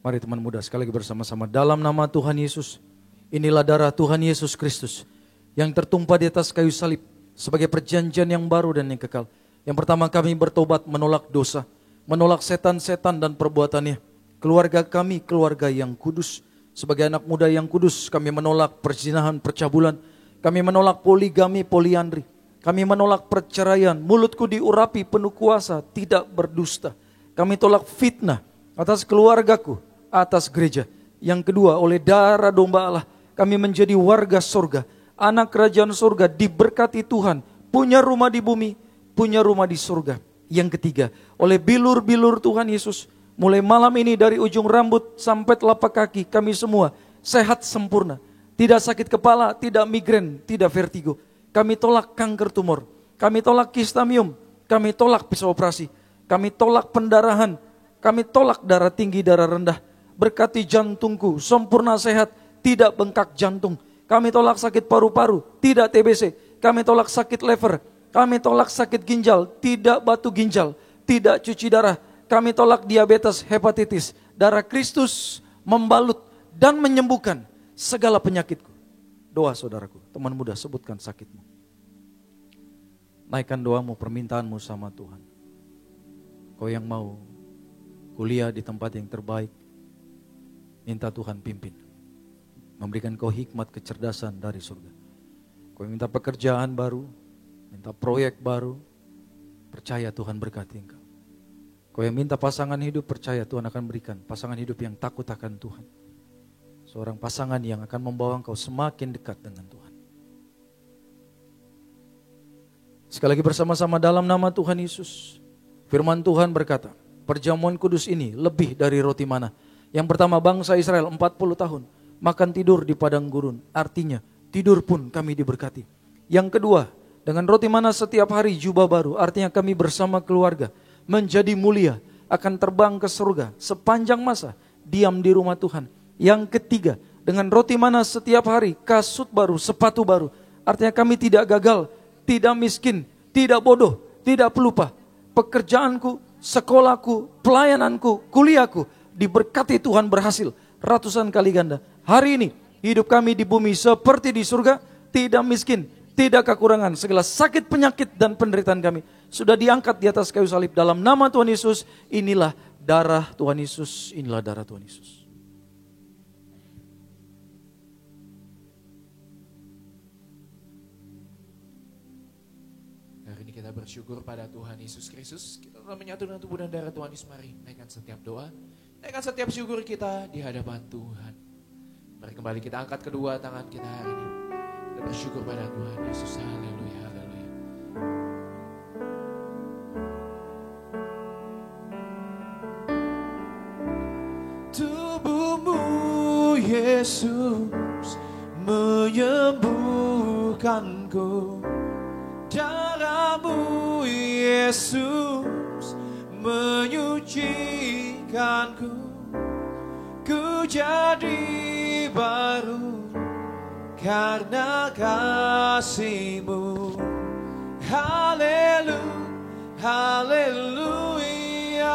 Mari teman muda sekali lagi bersama-sama. Dalam nama Tuhan Yesus, inilah darah Tuhan Yesus Kristus yang tertumpah di atas kayu salib sebagai perjanjian yang baru dan yang kekal. Yang pertama, kami bertobat menolak dosa, menolak setan-setan dan perbuatannya. Keluarga kami, keluarga yang kudus. Sebagai anak muda yang kudus, kami menolak perzinahan, percabulan. Kami menolak poligami, poliandri. Kami menolak perceraian. Mulutku diurapi penuh kuasa, tidak berdusta. Kami tolak fitnah atas keluargaku, atas gereja. Yang kedua, oleh darah domba Allah, kami menjadi warga surga. Anak kerajaan surga, diberkati Tuhan. Punya rumah di bumi, punya rumah di surga. Yang ketiga, oleh bilur-bilur Tuhan Yesus, mulai malam ini dari ujung rambut sampai telapak kaki, kami semua sehat sempurna. Tidak sakit kepala, tidak migrain, tidak vertigo. Kami tolak kanker tumor, kami tolak kistamium, kami tolak pisau operasi, kami tolak pendarahan, kami tolak darah tinggi, darah rendah. Berkati jantungku, sempurna sehat, tidak bengkak jantung. Kami tolak sakit paru-paru, tidak TBC. Kami tolak sakit liver, kami tolak sakit ginjal, tidak batu ginjal, tidak cuci darah. Kami tolak diabetes, hepatitis. Darah Kristus membalut dan menyembuhkan segala penyakitku. Doa saudaraku, teman muda, sebutkan sakitmu. naikkan doamu, permintaanmu sama Tuhan. Kau yang mau kuliah di tempat yang terbaik, minta Tuhan pimpin. Memberikan kau hikmat, kecerdasan dari surga. Kau yang minta pekerjaan baru, minta proyek baru, percaya Tuhan berkati engkau. Kau yang minta pasangan hidup, percaya Tuhan akan berikan pasangan hidup yang takut akan Tuhan. Seorang pasangan yang akan membawa engkau semakin dekat dengan Tuhan. Sekali lagi bersama-sama dalam nama Tuhan Yesus. Firman Tuhan berkata, perjamuan kudus ini lebih dari roti mana. Yang pertama, bangsa Israel 40 tahun makan tidur di padang gurun. Artinya tidur pun kami diberkati. Yang kedua, dengan roti mana setiap hari jubah baru. Artinya kami bersama keluarga menjadi mulia, akan terbang ke surga sepanjang masa diam di rumah Tuhan. Yang ketiga, dengan roti mana setiap hari kasut baru, sepatu baru. Artinya kami tidak gagal, tidak miskin, tidak bodoh, tidak pelupa. Pekerjaanku, sekolahku, pelayananku, kuliahku diberkati Tuhan berhasil ratusan kali ganda. Hari ini hidup kami di bumi seperti di surga, tidak miskin, tidak kekurangan. Segala sakit, penyakit dan penderitaan kami sudah diangkat di atas kayu salib dalam nama Tuhan Yesus. Inilah darah Tuhan Yesus, inilah darah Tuhan Yesus. Hari ini kita bersyukur pada Tuhan Yesus Kristus. Kita telah menyatu dengan tubuh dan darah Tuhan Yesus. Mari naikkan setiap doa, naikkan setiap syukur kita di hadapan Tuhan. Mari kembali kita angkat kedua tangan kita hari ini. Kita bersyukur pada Tuhan Yesus. Haleluya, haleluya. Tubuhmu Yesus menyembuhkanku. Darahmu Yesus menyucikanku. Ku jadi baru karena kasih-Mu. Haleluya, haleluya.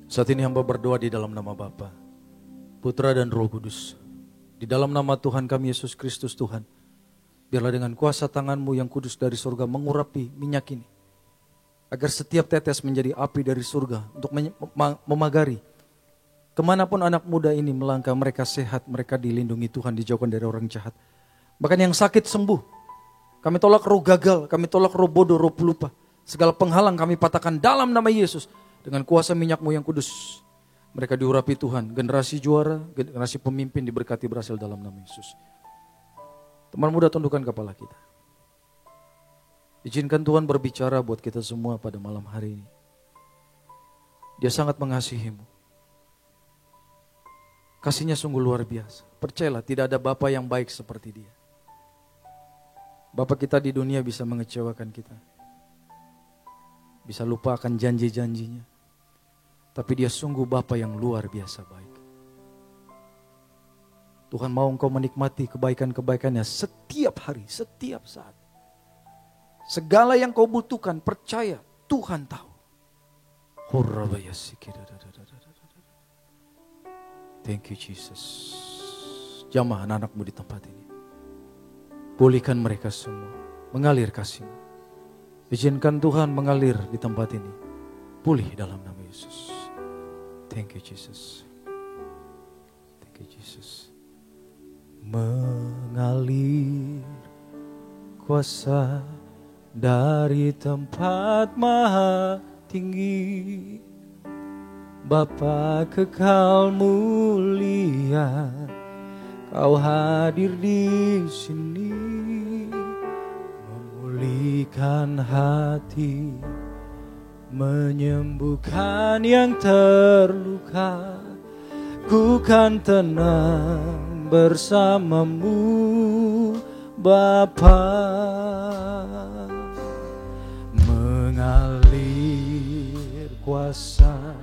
Saat ini hamba berdoa di dalam nama Bapa, Putra dan Roh Kudus. Di dalam nama Tuhan kami Yesus Kristus Tuhan. Biarlah dengan kuasa tangan-Mu yang kudus dari surga mengurapi minyak ini. Agar setiap tetes menjadi api dari surga untuk memagari. Kemanapun anak muda ini melangkah, mereka sehat, mereka dilindungi Tuhan, dijauhkan dari orang jahat. Bahkan yang sakit sembuh. Kami tolak roh gagal, kami tolak roh bodoh, roh pelupa. Segala penghalang kami patahkan dalam nama Yesus. Dengan kuasa minyak-Mu yang kudus. Mereka diurapi Tuhan. Generasi juara, generasi pemimpin diberkati berhasil dalam nama Yesus. Teman muda, tundukkan kepala kita. Izinkan Tuhan berbicara buat kita semua pada malam hari ini. Dia sangat mengasihi-Mu. Kasihnya sungguh luar biasa. Percayalah, tidak ada Bapa yang baik seperti Dia. Bapa kita di dunia bisa mengecewakan kita. Bisa lupa akan janji-janjinya. Tapi Dia sungguh Bapa yang luar biasa baik. Tuhan mau engkau menikmati kebaikan-kebaikannya setiap hari, setiap saat. Segala yang kau butuhkan, percaya Tuhan tahu. Thank you Jesus. Jamah anak-anakmu di tempat ini. Pulihkan mereka semua. Mengalir kasih-Mu. Izinkan Tuhan mengalir di tempat ini. Pulih dalam nama Yesus. Thank you Jesus. Thank you Jesus. Mengalir kuasa dari tempat maha tinggi. Bapa kekal mulia, Kau hadir di sini. Memulihkan hati, menyembuhkan yang terluka. Ku kan tenang bersama-Mu Bapa. Mengalir kuasa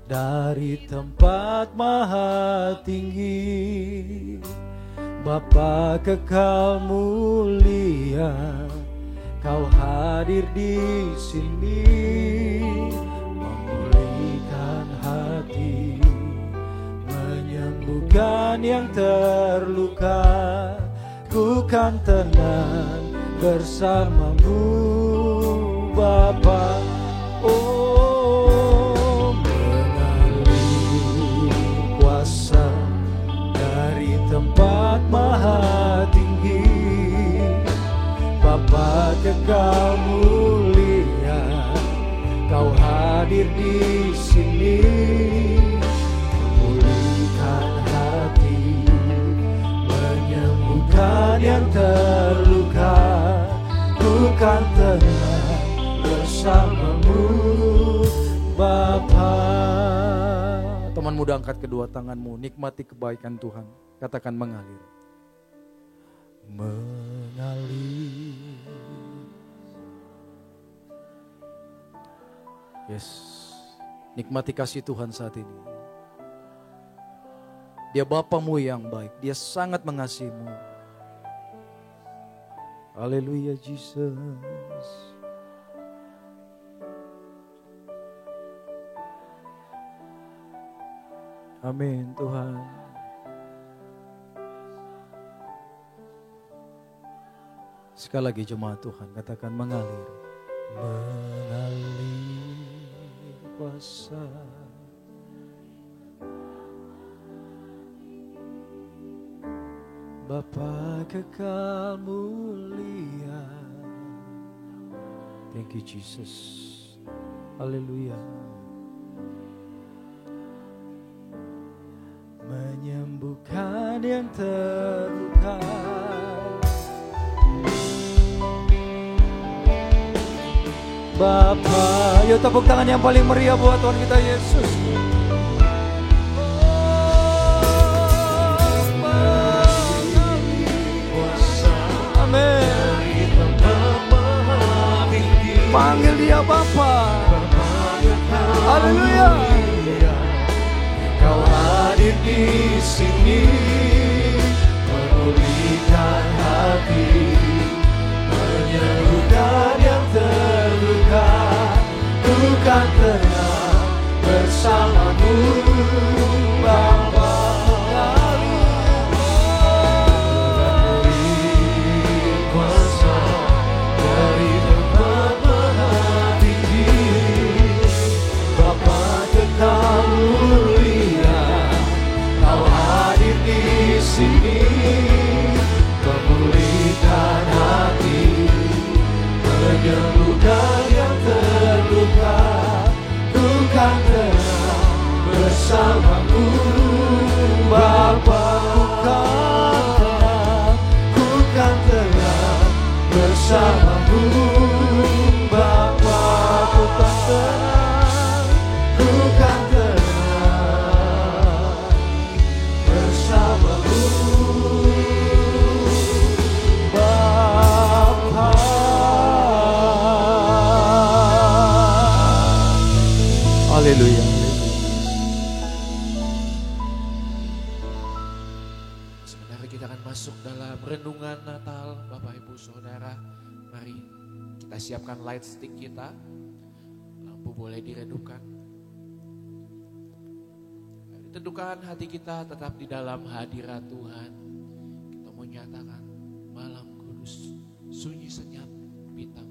dari tempat maha tinggi. Bapa kekal mulia, Kau hadir di sini. Memulihkan hati, menyembuhkan yang terluka, ku kan tenang bersamamu Bapa. Oh, mengalir kuasa dari tempat maha tinggi, Bapa kekal mulia, Kau hadir di sini, memulihkan hati, menyembuhkan yang terluka, ku kan tenang bersamamu Bapa. Teman muda, angkat kedua tanganmu, nikmati kebaikan Tuhan. Katakan mengalir. Mengalir. Yes, nikmati kasih Tuhan saat ini. Dia Bapamu yang baik, Dia sangat mengasihimu. Haleluya Jesus. Amin Tuhan. Sekali lagi jemaat Tuhan, katakan mengalir. Mengalir kuasa. Bapa kekal mulia. Thank you Jesus. Haleluya. Menyembuhkan yang terluka. Bapa, yuk tepuk tangan yang paling meriah buat Tuhan kita Yesus. Amin. Panggil Dia Bapa. Haleluya. Kau hadir di sini, memulihkan hati, menyembuhkan yang terluka, ku kan tenang bersamamu Bapa. Kuasa dari tempat maha tinggi, Bapa kekal mulia, Kau hadir di sini, memulihkan hati, menyembuhkan yang terluka, ku kan tenang bersamamu Bapa. Ku kan tenang bersamamu Bapa. Ku kan tenang, ku kan tenang bersamamu Bapa. Haleluya. Sebentar kita akan masuk dalam renungan Natal, Bapak Ibu Saudara. Mari kita siapkan light stick kita. Lampu boleh diredupkan. Tentukan hati kita tetap di dalam hadirat Tuhan. Kita mau nyatakan malam kudus, sunyi senyap, bintang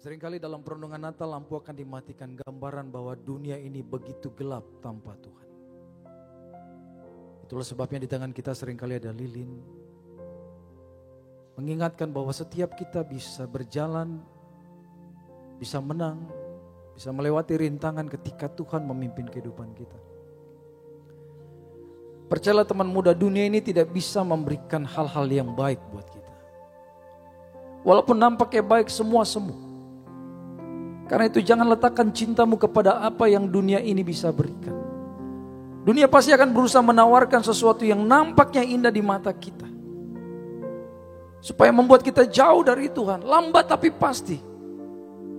Seringkali dalam perenungan Natal lampu akan dimatikan, gambaran bahwa dunia ini begitu gelap tanpa Tuhan. Itulah sebabnya di tangan kita seringkali ada lilin. Mengingatkan bahwa setiap kita bisa berjalan, bisa menang, bisa melewati rintangan ketika Tuhan memimpin kehidupan kita. Percayalah teman muda, dunia ini tidak bisa memberikan hal-hal yang baik buat kita. Walaupun nampaknya baik semua semu. Karena itu jangan letakkan cintamu kepada apa yang dunia ini bisa berikan. Dunia pasti akan berusaha menawarkan sesuatu yang nampaknya indah di mata kita. Supaya membuat kita jauh dari Tuhan. Lambat tapi pasti.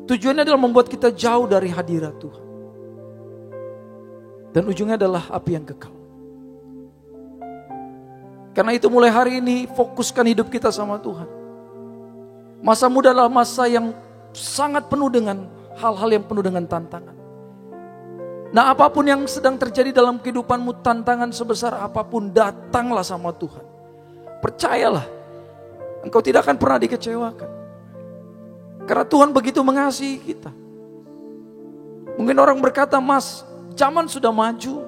Tujuannya adalah membuat kita jauh dari hadirat Tuhan. Dan ujungnya adalah api yang kekal. Karena itu mulai hari ini fokuskan hidup kita sama Tuhan. Masa muda adalah masa yang sangat penuh dengan hal-hal yang penuh dengan tantangan. Nah, apapun yang sedang terjadi dalam kehidupanmu, tantangan sebesar apapun, datanglah sama Tuhan. Percayalah, engkau tidak akan pernah dikecewakan. Karena Tuhan begitu mengasihi kita. Mungkin orang berkata, Mas, zaman sudah maju,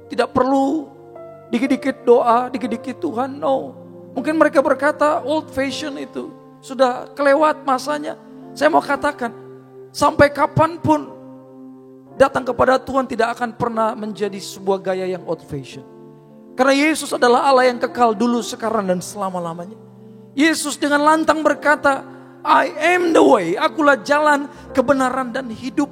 tidak perlu dikit-dikit doa, dikit-dikit Tuhan. No, mungkin mereka berkata old fashion itu sudah kelewat masanya. Saya mau katakan, sampai kapanpun datang kepada Tuhan tidak akan pernah menjadi sebuah gaya yang old fashion. Karena Yesus adalah Allah yang kekal dulu, sekarang, dan selama-lamanya. Yesus dengan lantang berkata, I am the way, akulah jalan, kebenaran, dan hidup.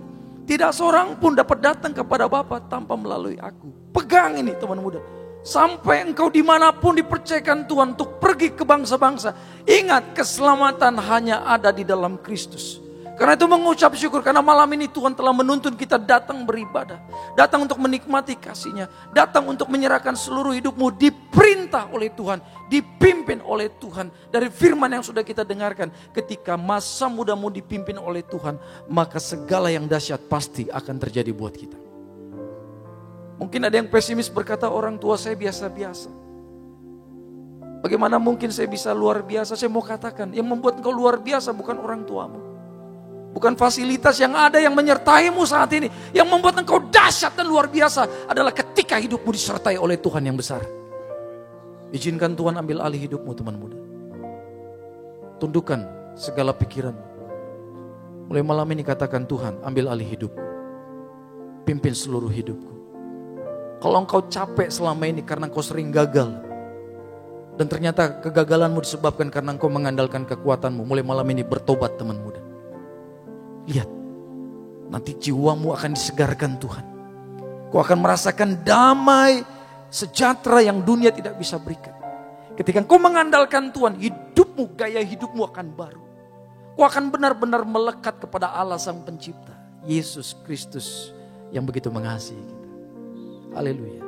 Tidak seorang pun dapat datang kepada Bapa tanpa melalui aku. Pegang ini teman muda. Sampai engkau dimanapun dipercayakan Tuhan untuk pergi ke bangsa-bangsa. Ingat, keselamatan hanya ada di dalam Kristus. Karena itu mengucap syukur karena malam ini Tuhan telah menuntun kita datang beribadah. Datang untuk menikmati kasih-Nya. Datang untuk menyerahkan seluruh hidupmu, diperintah oleh Tuhan. Dipimpin oleh Tuhan. Dari firman yang sudah kita dengarkan. Ketika masa mudamu dipimpin oleh Tuhan, maka segala yang dahsyat pasti akan terjadi buat kita. Mungkin ada yang pesimis berkata, orang tua saya biasa-biasa. Bagaimana mungkin saya bisa luar biasa? Saya mau katakan, yang membuat engkau luar biasa bukan orang tuamu. Bukan fasilitas yang ada yang menyertaimu saat ini. Yang membuat engkau dahsyat dan luar biasa adalah ketika hidupmu disertai oleh Tuhan yang besar. Izinkan Tuhan ambil alih hidupmu teman muda. Tundukkan segala pikiran. Mulai malam ini katakan, Tuhan ambil alih hidupku. Pimpin seluruh hidupku. Kalau engkau capek selama ini karena engkau sering gagal. Dan ternyata kegagalanmu disebabkan karena engkau mengandalkan kekuatanmu. Mulai malam ini bertobat teman muda. Lihat, nanti jiwamu akan disegarkan Tuhan. Kau akan merasakan damai, sejahtera yang dunia tidak bisa berikan. Ketika engkau mengandalkan Tuhan, hidupmu, gaya hidupmu akan baru. Kau akan benar-benar melekat kepada Allah Sang Pencipta. Yesus Kristus yang begitu mengasihi kita. Haleluya.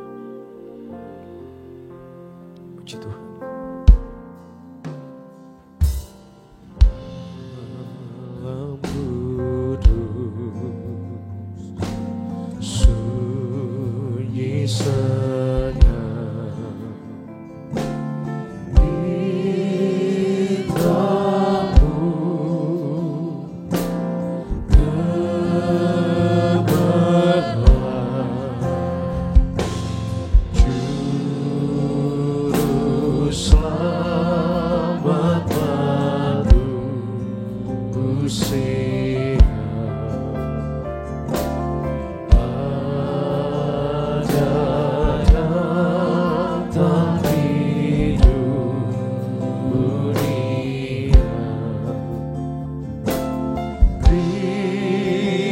Puji Tuhan. Sunyi senyap di tamu Juru selamat manusia.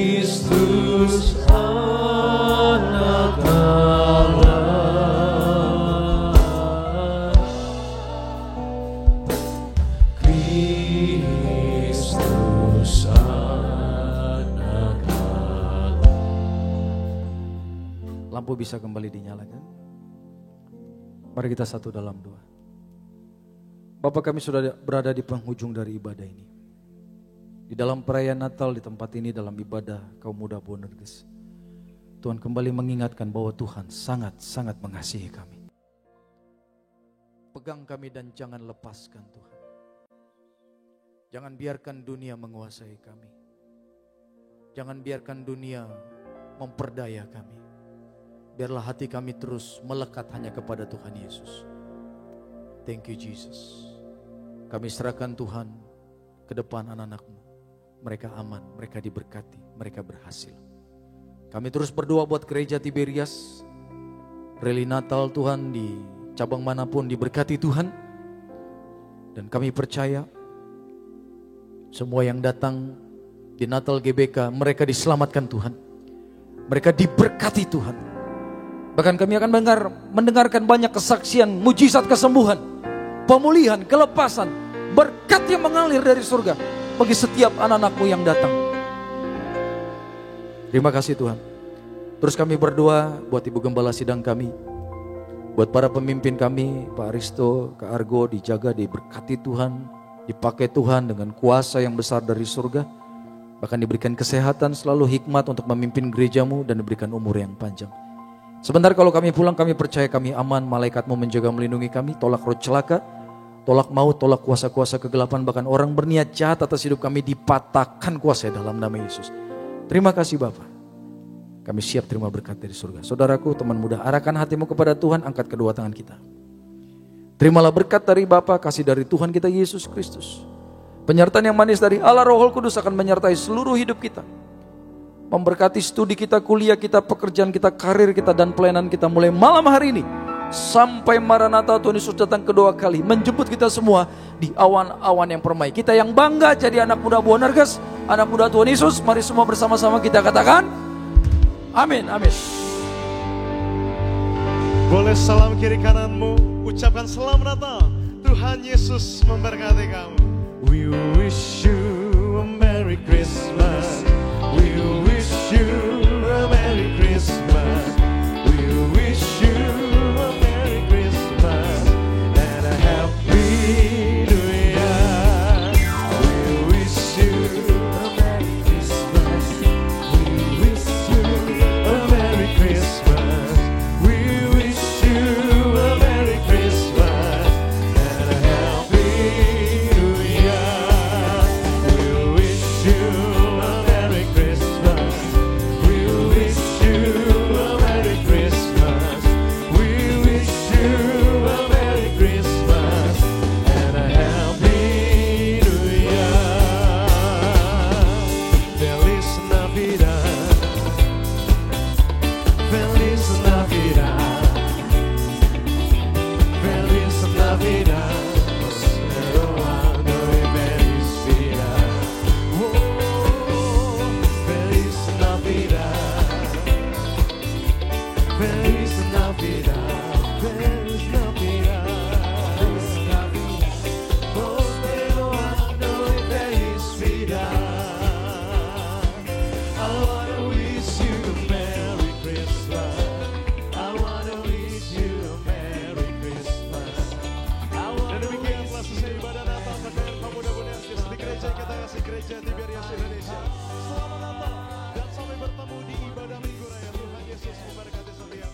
Kristus anak Allah, Kristus anak Allah. Lampu bisa kembali dinyalakan. Mari kita satu dalam doa. Bapa, kami sudah berada di penghujung dari ibadah ini. Di dalam perayaan Natal di tempat ini, dalam ibadah kaum muda Bonerges, Tuhan kembali mengingatkan bahwa Tuhan sangat-sangat mengasihi kami. Pegang kami dan jangan lepaskan Tuhan. Jangan biarkan dunia menguasai kami. Jangan biarkan dunia memperdaya kami. Biarlah hati kami terus melekat hanya kepada Tuhan Yesus. Thank you Jesus. Kami serahkan Tuhan ke depan anak-anak-Mu. Mereka aman, mereka diberkati, mereka berhasil. Kami terus berdoa buat gereja Tiberias. Rally Natal Tuhan di cabang manapun diberkati Tuhan. Dan kami percaya semua yang datang di Natal GBK mereka diselamatkan Tuhan. Mereka diberkati Tuhan. Bahkan kami akan mendengarkan banyak kesaksian, mujizat kesembuhan, pemulihan, kelepasan, berkat yang mengalir dari surga bagi setiap anak-anak-Mu yang datang. Terima kasih Tuhan. Terus kami berdoa buat Ibu Gembala Sidang kami, buat para pemimpin kami, Pak Aristo, Kak Argo, dijaga, diberkati Tuhan, dipakai Tuhan dengan kuasa yang besar dari surga. Bahkan diberikan kesehatan, selalu hikmat untuk memimpin gereja-Mu dan diberikan umur yang panjang. Sebentar kalau kami pulang, kami percaya kami aman, malaikat-Mu menjaga melindungi kami, tolak roh celaka, tolak maut, tolak kuasa-kuasa kegelapan, bahkan orang berniat jahat atas hidup kami dipatahkan kuasa dalam nama Yesus. Terima kasih Bapa. Kami siap terima berkat dari surga. Saudaraku, teman muda, arahkan hatimu kepada Tuhan, angkat kedua tangan kita. Terimalah berkat dari Bapa, kasih dari Tuhan kita Yesus Kristus. Penyertaan yang manis dari Allah Roh Kudus akan menyertai seluruh hidup kita. Memberkati studi kita, kuliah kita, pekerjaan kita, karir kita, dan pelayanan kita mulai malam hari ini. Sampai Maranatha Tuhan Yesus datang kedua kali. Menjemput kita semua di awan-awan yang permai. Kita yang bangga jadi anak muda Boanerges, anak muda Tuhan Yesus. Mari semua bersama-sama kita katakan amin, amin. Boleh salam kiri kananmu, ucapkan selamat Natal. Tuhan Yesus memberkati kamu. We wish you a Merry Christmas. We wish you a Merry Christmas. We wish you a Merry Christmas and a Happy New Year. We wish you a Merry Christmas. We wish you a Merry Christmas. We wish you a Merry Christmas and a Happy New Year. We wish you a Merry Christmas. We wish you a Merry Christmas. We wish you a Merry Christmas and a Happy New Year. Feliz Navidad. Feliz Navidad. Feliz Navidad. Prospero año y felicidad. Oh, Feliz Navidad. Feliz Navidad. Feliz Navidad. Feliz Navidad. Prospero año y felicidad. I wanna wish you a Merry Christmas. I wanna wish you a Merry Christmas. Dan demikianlah selesai ibadah Natal pada pemuda Boanerges di gereja kita kasih gereja Tiberias Indonesia. Selamat Natal dan sampai bertemu di ibadah Minggu Raya. Tuhan Yesus memberkati setiap